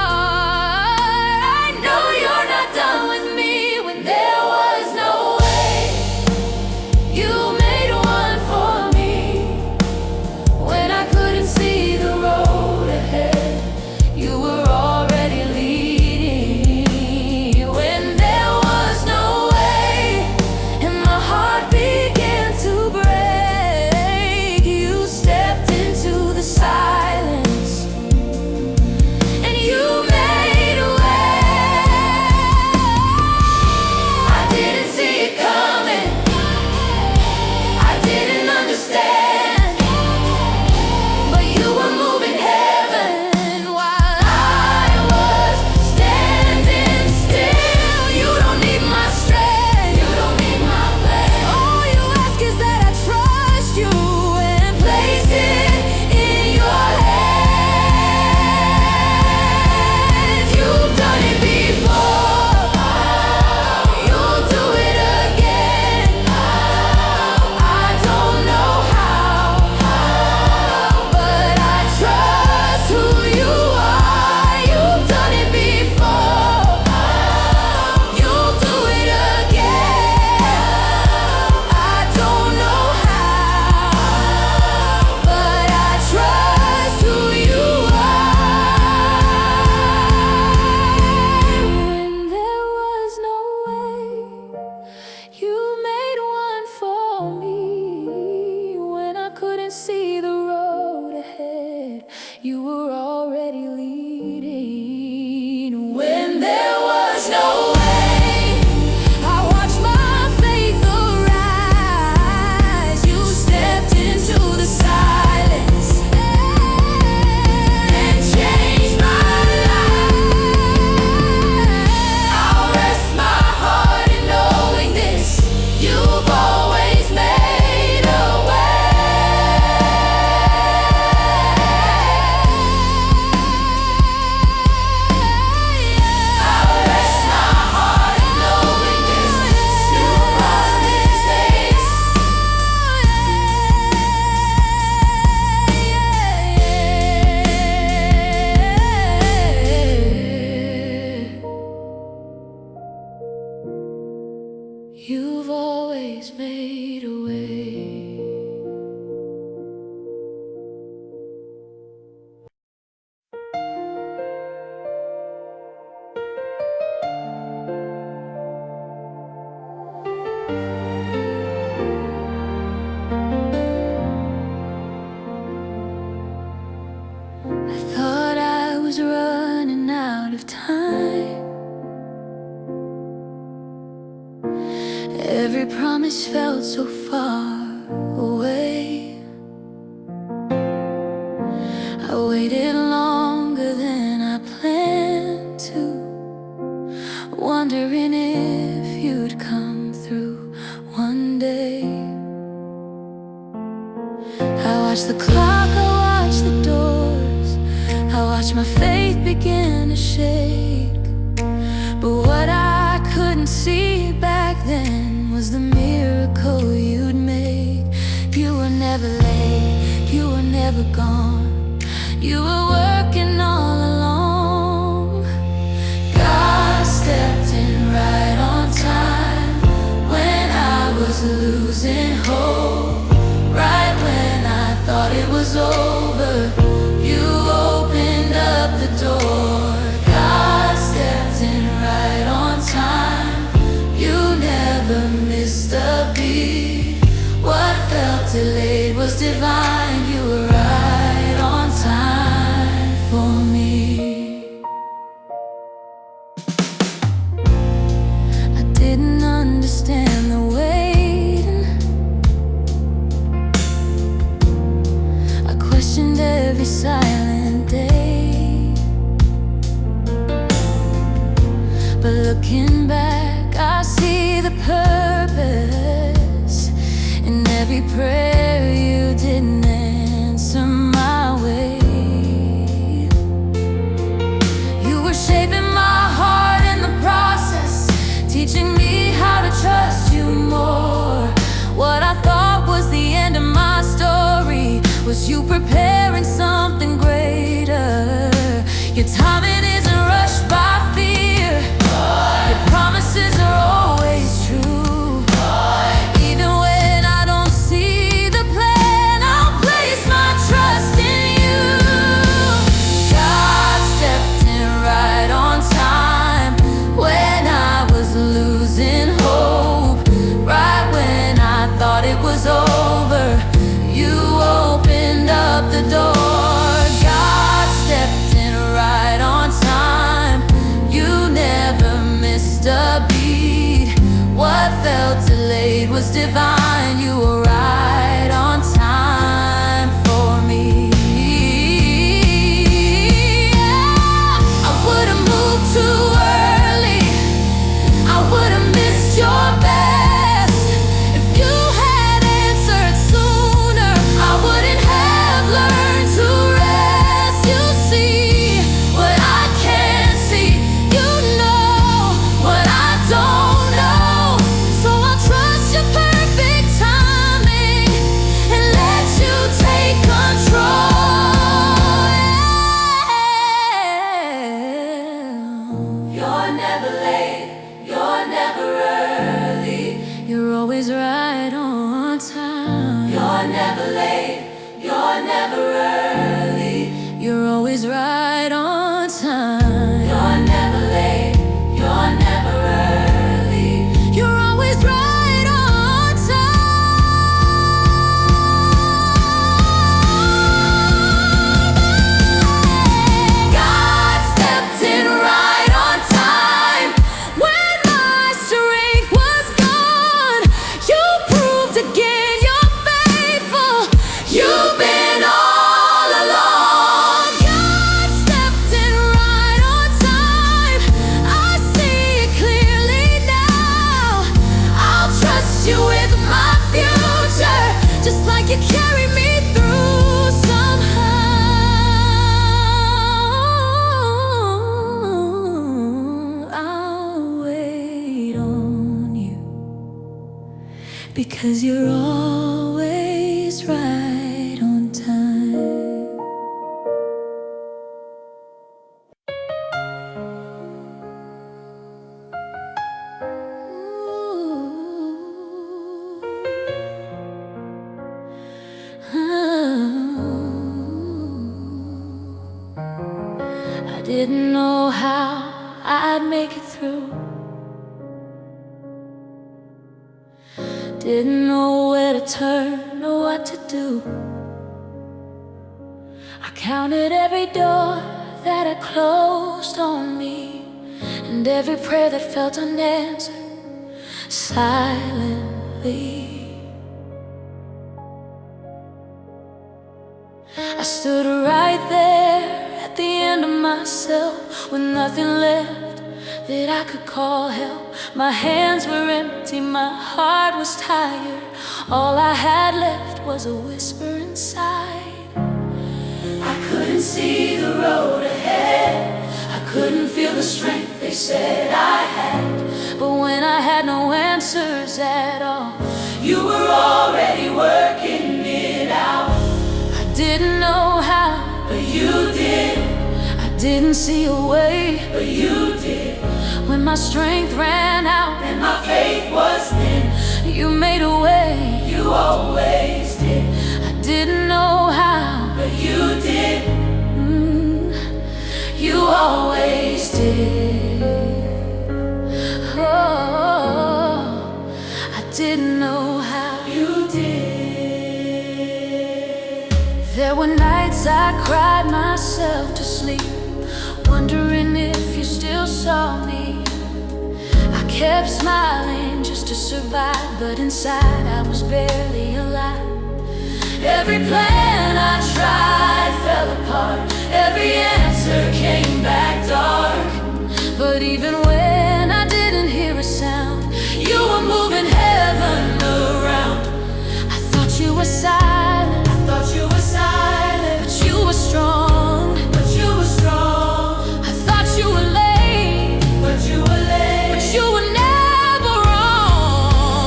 S1: I know you're not done with me. When there was no way, you made one felt so far away. I waited longer than I planned to, wondering if you'd come through one day. I watched the clock, I watched the doors, I watched my faith begin to shake. But what I couldn't see back then was the miracle you'd make. You were never late, you were never gone, you were working all along. God stepped in right on time when I was losing hope. Right when I thought it was over, you opened up the door. God stepped in right on time, you never missed a beat. What felt delayed was divine, you were right on time for me. I didn't understand the waiting, I questioned every silent day. But looking back, I see the purpose in every prayer you didn't answer my way. You were shaping my heart in the process, teaching me how to trust you more. What I thought was the end of my story was you preparing something greater. Your timing isn't rushed by fear, your promises are always true. Even when I don't see the plan, I'll place my trust in you. God stepped in right on time when I was losing hope. Right when I thought it was over, you opened up the door. God stepped in right on time, you never missed a beat. What felt delayed was divine, you were right on time for me. Yeah. I would've moved too early, I would've missed your best. If you had answered sooner, I wouldn't have learned to rest. You see what I can't see, you know what I don't know. So I'll trust your perfect timing and let you take control. You're never late, you're never early, you're always right on time. You're never late, you're never early, you're always right on time. You're never late, you're never early, you're always right on time. God stepped in right on time when my strength was gone. You proved again you're faithful, you've been all along. God stepped in right on time, I see it clearly now. I'll trust you with my future, just like you carried me through somehow. I'll wait on you, because you're always right on time. I didn't know how I'd make it through, didn't know where to turn or what to do. I counted every door that had closed on me, and every prayer that felt unanswered, silent quietly. I stood right there at the end of myself with nothing left that I could call help. My hands were empty, my heart was tired. All I had left was a whisper inside. I couldn't see the road ahead, I couldn't feel the strength they said I had. But when I had no answers at all, you were already working it out. I didn't know how, but you did. I didn't see a way, but you did. When my strength ran out and my faith was thin, you made a way. You always did. I didn't know how, but you did. You always did. Oh, I didn't know how. You did. There were nights I cried myself to sleep, wondering if you still saw me. I kept smiling just to survive, but inside I was barely alive. Every plan I tried fell apart, every answer came back dark. But even when I didn't hear a sound, you were moving heaven around. I thought you were silent, I thought you were silent, but you were strong, but you were strong. I thought you were late, but you were late, but you were never wrong.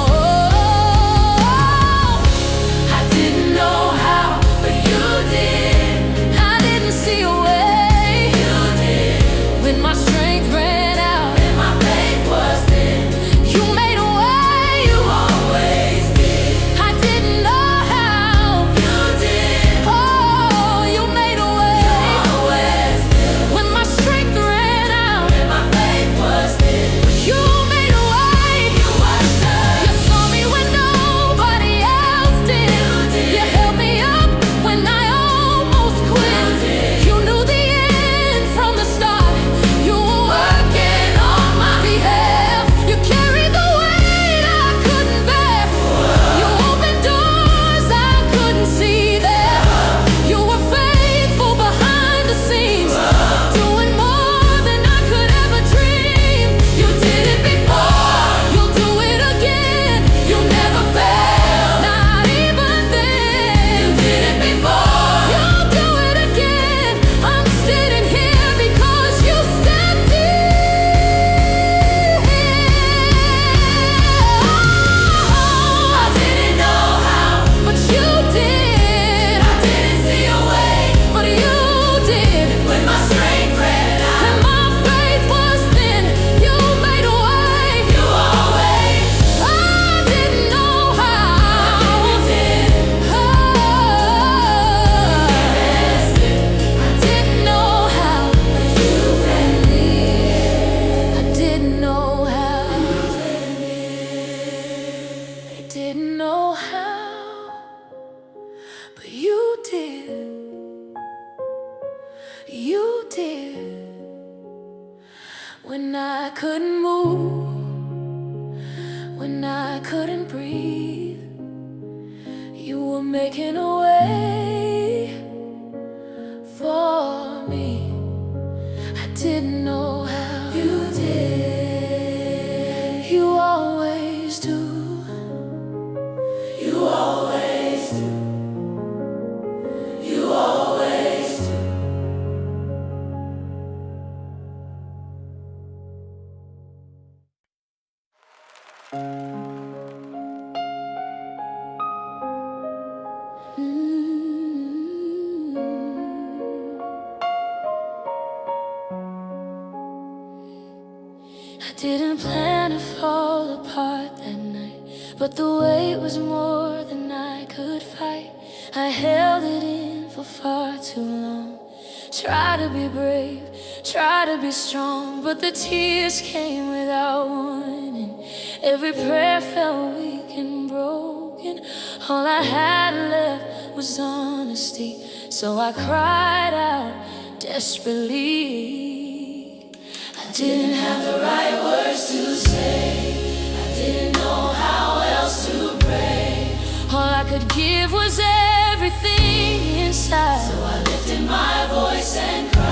S1: I didn't know how, but you did. I didn't see a way, you did. When my strength ran out and my faith was thin, you made a way. You always did. I didn't know how, you did. Oh, you made a way. You always did. When my strength ran out and my faith was thin, you made a way. You watched us. You saw me when nobody else did. You did. You held me up when I almost quit. You knew the end from the start. You were working on my behalf. You carried the weight I couldn't bear. You opened doors I couldn't see there. You were faithful behind the scenes, doing more than I could ever dream. You did it before, you'll do it again. You never fail, not even then. You did it before, you'll do it again. I'm standing here because you stepped in. I didn't know how, but you did. I didn't see a way, but you did. When my strength ran out and my faith was thin, you made a way. You always. I didn't know how, but you did. Oh, I didn't know how, but you did. I didn't know how. I didn't know how, but you did. You did. When I couldn't move, when I couldn't breathe, you were making a way for me. I didn't know how. You did. You always do. You always do. You always do. I didn't plan to fall apart that night, but the weight was more than I could fight. I held it in for far too long. Try to be brave, try to be strong, but the tears came without warning. Every prayer felt weak and broken. All I had left was honesty, so I cried out desperately. I didn't have the right words to say, I didn't know how else else to pray. All I could give was everything inside. So I lifted my voice and cried.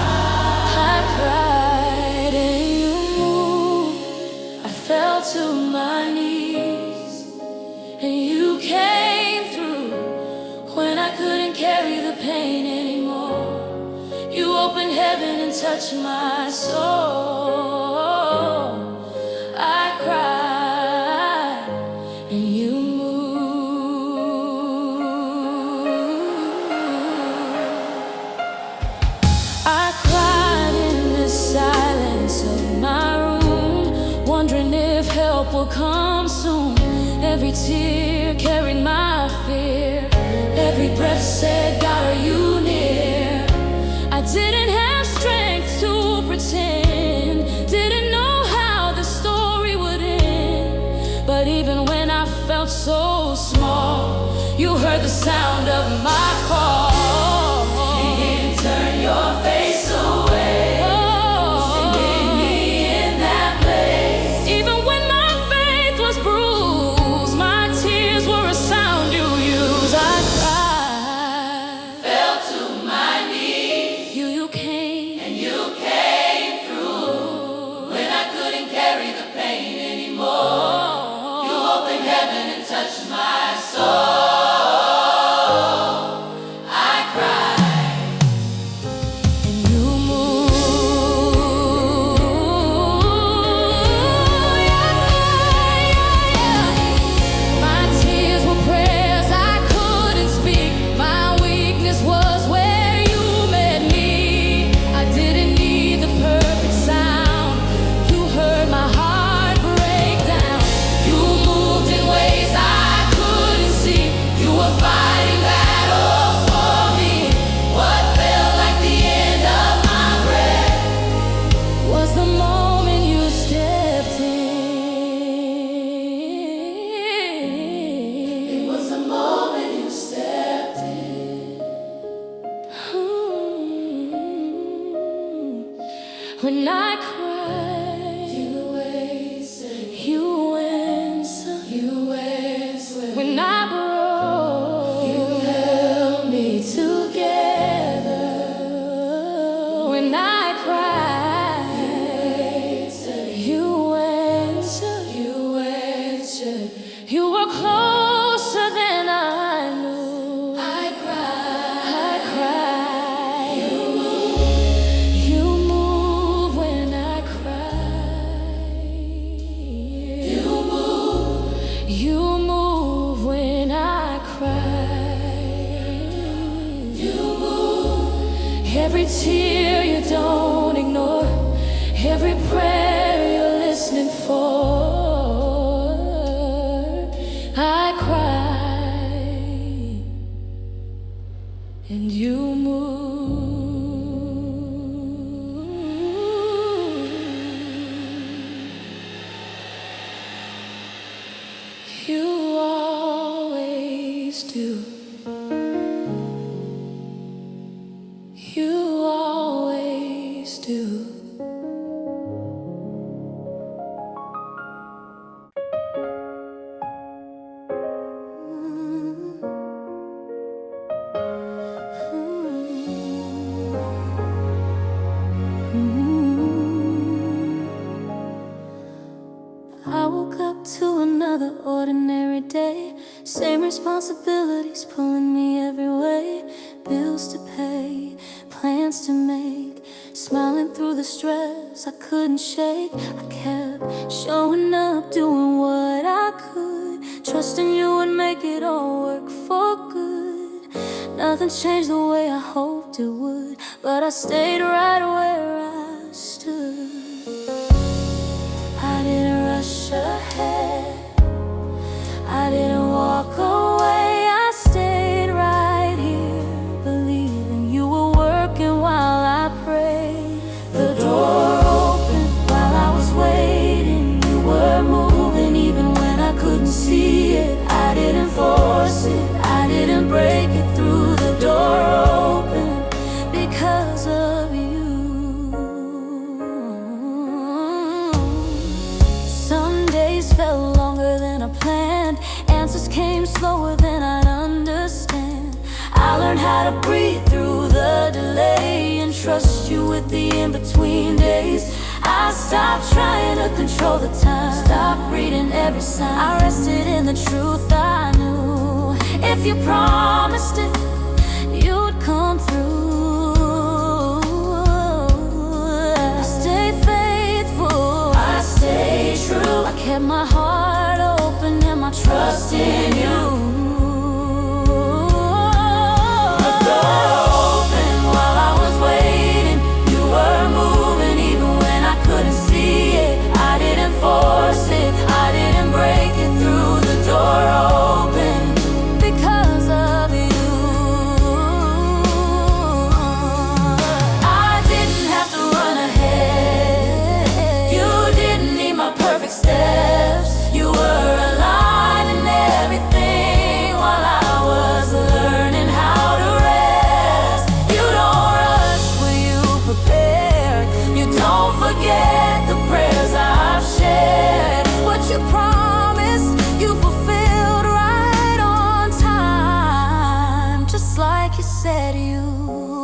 S1: I cried and you moved. I fell to my knees and you came through when I couldn't carry the pain anymore. You opened heaven and touched my soul. I cried and you moved. I cried in the silence of my room, wondering if help will come soon. Every tear carried my fear. Every breath said, God, are you near? I didn't have strength to pretend, didn't know how the story would end. But even when I felt so small, you heard the sound of my call. You didn't turn your face away. Sending me in that place. Even when my faith was bruised, my tears were a sound you used. I cried, fell to my knees. You came, and you came through when I couldn't carry the pain anymore. You opened heaven and touched my soul. When I cried, you answered. You answered. You answered. When I broke, you held me together. When I cried, you answered. You answered. You were closer than I knew. I cried. I cried. You move when I cry. You move when I cry. You move. Every tear you don't ignore, every prayer you're listening for. I cry and you move. You always do. You always do. I woke up to another ordinary day. Same responsibilities pulling me every way. Bills to pay, plans to make. Smiling through the stress I couldn't shake. I kept showing up, doing what I could, trusting you would make it all work for good. Nothing changed the way I hoped it would, but I stayed right where I stood. I didn't rush ahead, I didn't walk away. I stayed right here, believing you were working while I prayed. The door opened while I was waiting. You were moving even when I couldn't see it. I didn't force it, I didn't break it through. The door opened because of you. Some days felt trust you with the in-between days. I stopped trying to control the time, stopped reading every sign. I rested in the truth I knew. If you promised it, you'd come through. I stayed faithful, I stayed true. I kept my heart open and my trust in you. The door open while I was waiting. You were moving even when I couldn't see it. I didn't force it, I didn't break it through. The door open because of you. I didn't have to run ahead. You didn't need my perfect steps. You were alive in everything while I was learning how to rest. You don't rush when you prepare. You don't forget the prayers I've shared. What you promised, you fulfilled right on time, just like you said you would.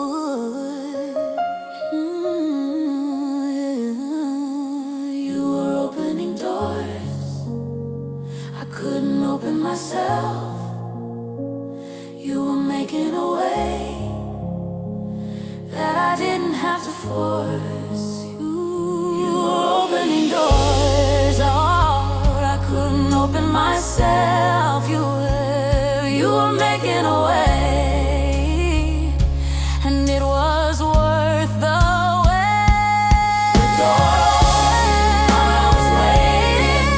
S1: You were opening doors I couldn't open myself. You were making a way that I didn't have to force. You were opening doors, oh, I couldn't open myself. You were making a way, and it was worth the wait. The door opened while I was waiting.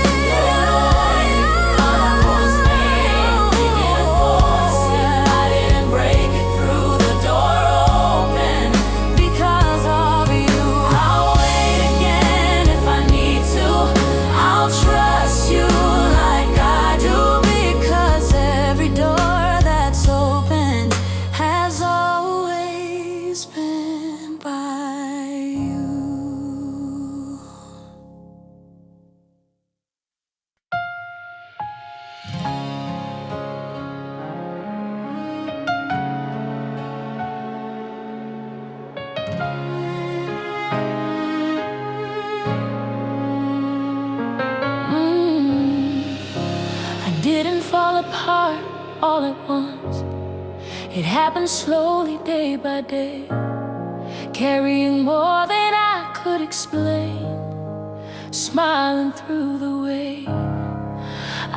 S1: While I was waiting, we didn't force it. I didn't break it through. The door opened because of you. I'll wait again if I need to. I'll trust you like I do, because every door that's opened has always been by you. I didn't fall apart all at once. It happened slowly, day by day, carrying more than I could explain, smiling through the way.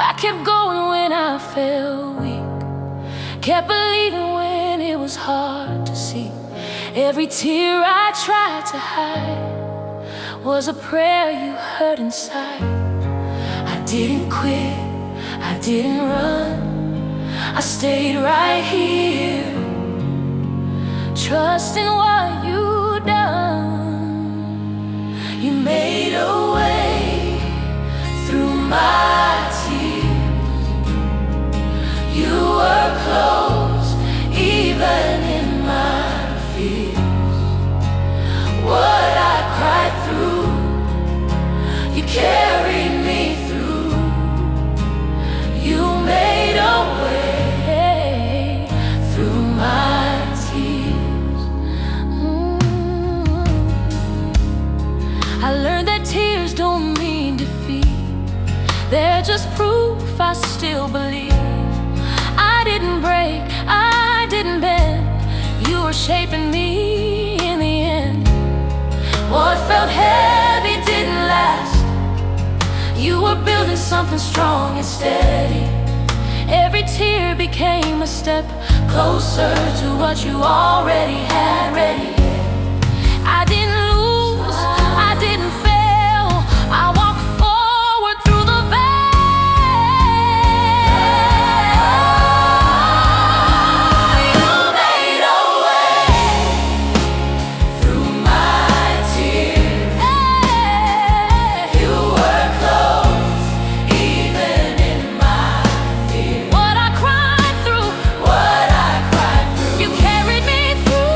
S1: I kept going when I felt weak, kept believing when it was hard to see. Every tear I tried to hide was a prayer you heard inside. I didn't quit, I didn't run, I stayed right here, trusting what you'd done. You made a way through my tears. You were close even in my fears. What I cried through, you carried me through. You made a way through my tears. I learned that tears don't mean defeat. They're just proof I still believe. I didn't break, I didn't bend. You were shaping me in the end. What felt heavy didn't last. You were building something strong and steady. Every tear became a step closer to what you already had ready. I didn't lose, I didn't fail. I walked forward through the veil. You made a way through my tears. You were close even in my fears. What I cried through, you carried me through.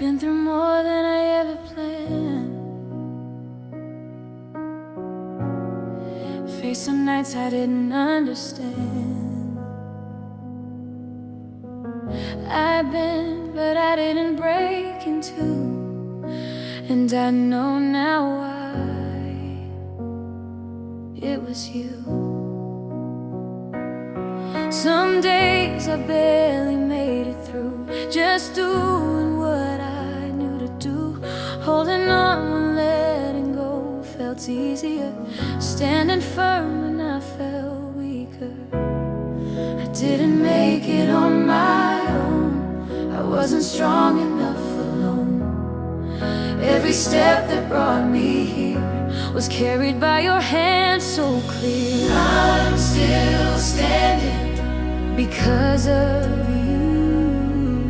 S1: been through more than I ever planned. Faced some nights I didn't understand. I've been, but I didn't break in two, and I know now why. It was you. Some days I barely made it through, just doing what I knew to do. Holding on when letting go felt easier, standing firm when I felt weaker. I didn't make it on my own, I wasn't strong enough alone. Every step that brought me here was carried by your hand so clear. I'm still standing because of you.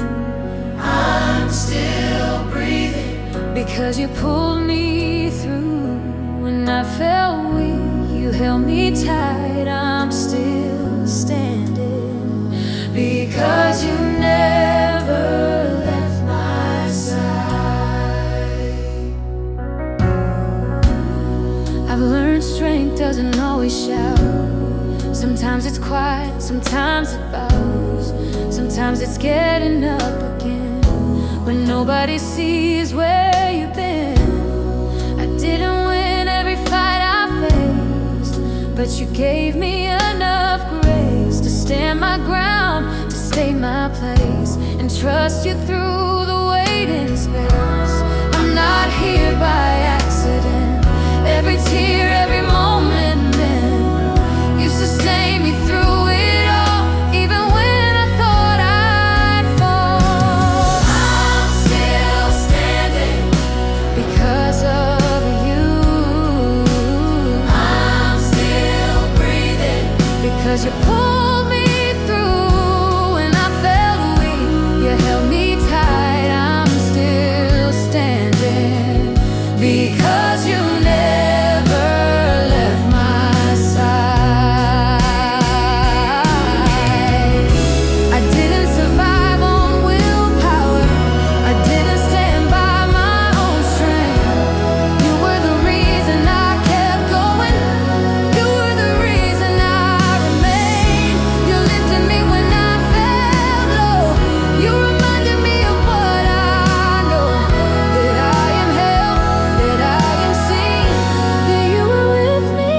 S1: I'm still breathing because you pulled me through. When I felt weak, you held me tight. I'm still standing because you never left my side. I've learned strength doesn't always shout. Sometimes it's quiet, sometimes it bows. Sometimes it's getting up again when nobody sees where you've been. I didn't win every fight I faced, but you gave me enough grace to stand my ground, to stay my place, and trust you through the waiting space. I'm not here by accident. Every tear, every moment meant you sustained me through it all, even when I thought I'd fall. I'm still standing because of you. I'm still breathing because you pulled me through. When I felt weak, you held me tight. I'm still standing because you never left my side. I didn't survive on willpower, I didn't stand by my own strength. You were the reason I kept going, you were the reason I remained. You lifted me when I felt low, you reminded me of what I know, that I am held, that I am seen, that you were with me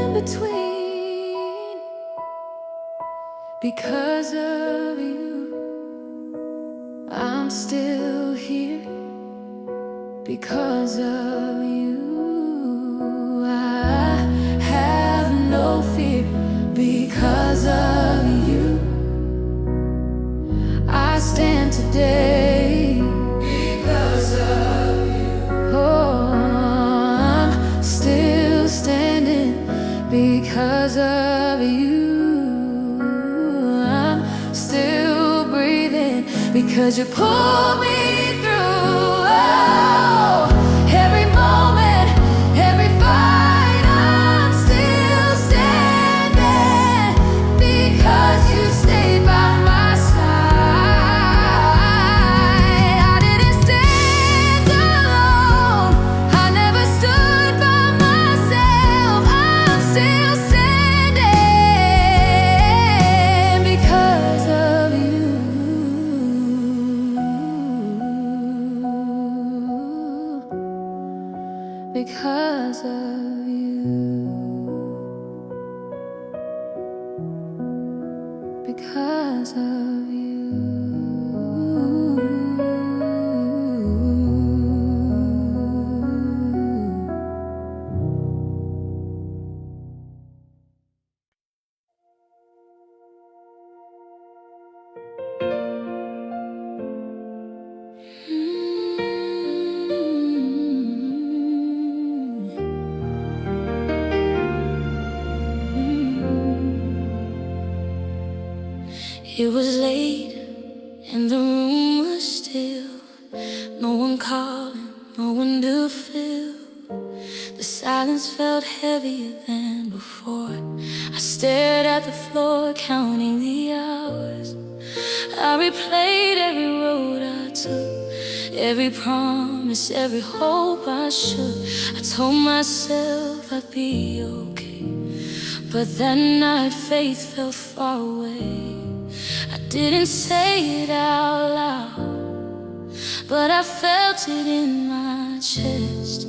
S1: in between. Because of you, I'm still here. Because of you, I have no fear. Because of you, I stand today. Because of you, oh, I'm still standing. Because of you, I'm still breathing. Because you pulled me through. Oh, every moment, every fight, I'm still standing. Because you stayed by my side. I didn't stand alone, I never stood by myself. I'm still standing because of you. Because of you. Because of you. It was late and the room was still. No one calling, no one to fill. The silence felt heavier than before. I stared at the floor, counting the hours. I replayed every road I took, every promise, every hope I should. I told myself I'd be okay, but that night faith fell far away. I didn't say it out loud, but I felt it in my chest.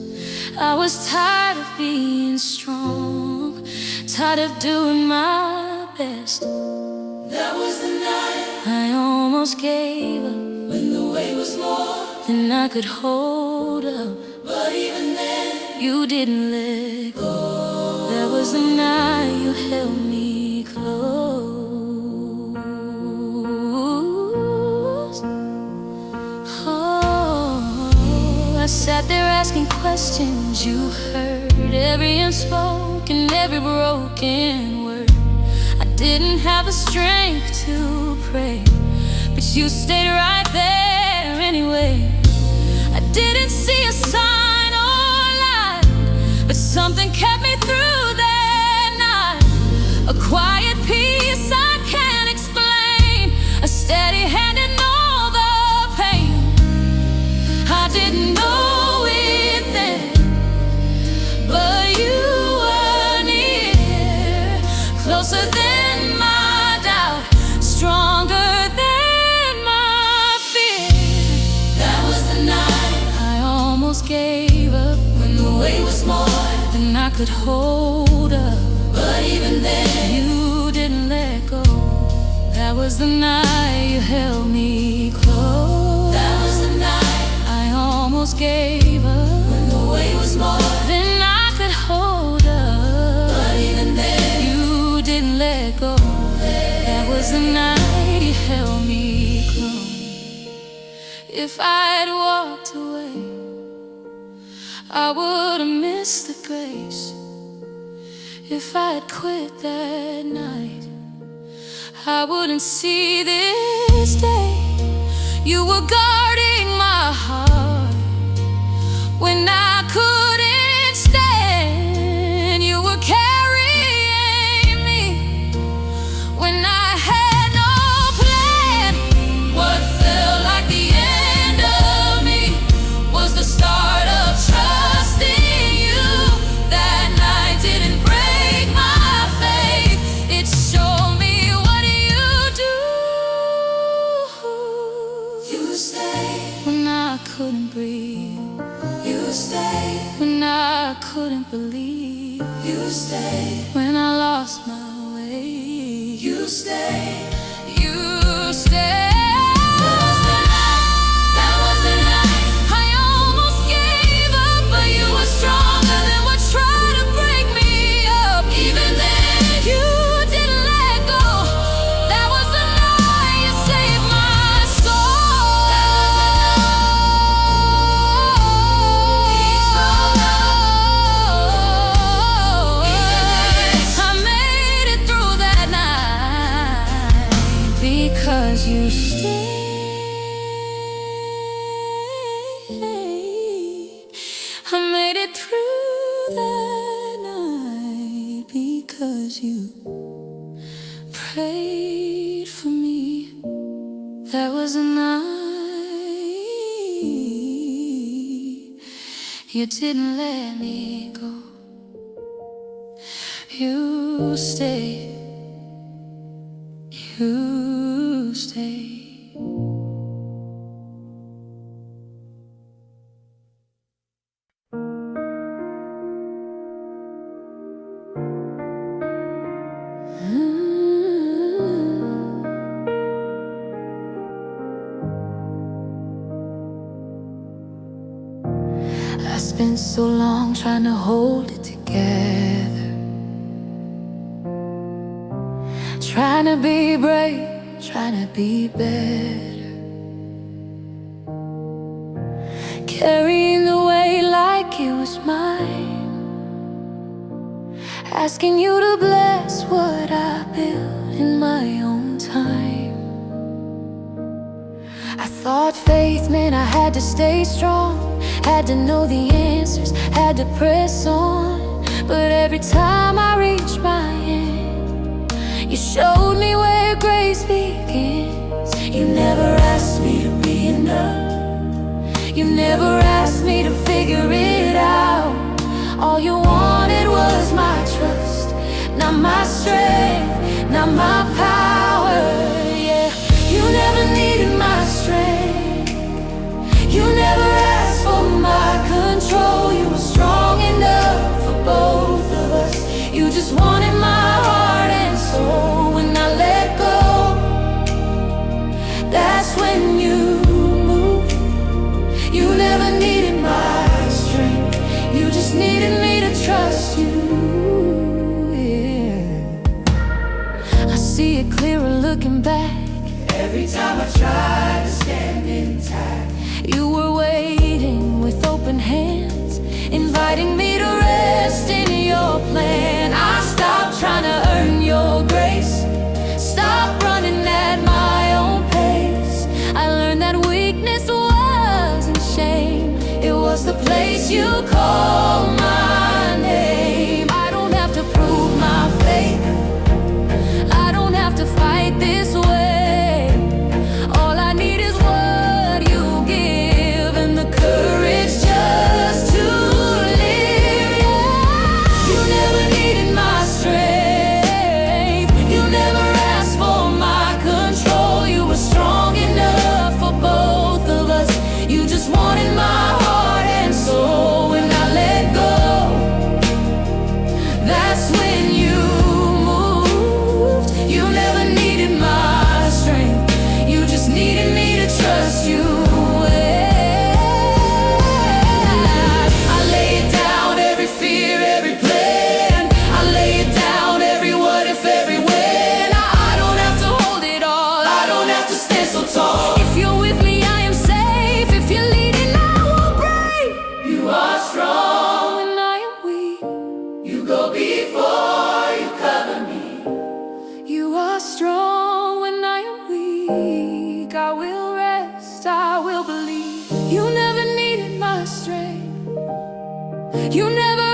S1: I was tired of being strong, tired of doing my best. That was the night I almost gave up, when the weight was more than I could hold up. But even then, you didn't let go. That was the night you held me close. Oh, I sat there asking questions. You heard every unspoken, every broken word. I didn't have the strength to pray, but you stayed right there anyway. I didn't see a sign or light, but something kept me through that night. A quiet peace I can't explain, a steady hand in all the pain. I didn't know it then, but you were near, closer than my doubt, stronger than my fear. That was the night I almost gave up, when the weight was more than I could hold up. But even then, you didn't let go. That was the night you held me close. That was the night I almost gave up, when the weight was more than I could hold up. But even then, you didn't let go. That was the night you held me close. If I'd walked away, I would've missed the grace. If I'd quit that night, I wouldn't see this day. You were guarding my heart when I couldn't stand. You were carrying me when I had no plan. What felt like the end of me was the start of trusting you. That night didn't break my faith, it showed me what you do. You stayed when I couldn't breathe. You stayed when I couldn't believe. You stayed when I lost my way. You stayed. You stayed. That was the night I almost gave up, but you were stronger than what tried to break me up. Even then, you didn't let go. That was the night you saved my soul. I made it through that night because you stayed. I made it through that night because you prayed for me. That was the night you didn't let me go. You stayed. You stayed. I spent so long trying to hold it together, trying to be brave, trying to be better, carrying the weight like it was mine, asking you to bless what I built in my own time. I thought faith meant I had to stay strong, had to know the answers, had to press on. But every time I reached my end, you showed me where grace begins. You never asked me to be enough, you never asked me to figure it out. All you wanted was my trust, not my strength, not my power. Yeah, you never needed my strength. You never asked for my control. You were strong enough for both of us. You just wanted my heart and soul. When I let go, that's when you moved. You never needed my strength. You just needed me to trust you. Yeah. I see it clearer looking back. Every time I tried to stand intact, you were waiting with open hands, inviting me to rest in your plan. I stopped trying to earn your grace, stopped running at my own pace. I learned that weakness wasn't shame. It was the place you call my name. I don't have to prove my faith, I don't have to fight this way. All I need is what you give and the courage just to live. Yeah. You never needed my strength. You never asked for my control. You were strong enough for both of us. You just wanted my heart and soul. When I let go, that's when you moved. You never needed my strength. You just needed me to trust you. I laid down every fear, every plan. I laid down every what if, every when. I don't have to hold it all, I don't have to stand so tall. If you're with me, I am safe. If you're leading, I won't break. You are strong when I am weak. You go before, you cover me. You are strong when I am weak. I will rest, I will believe. You never needed my strength. You never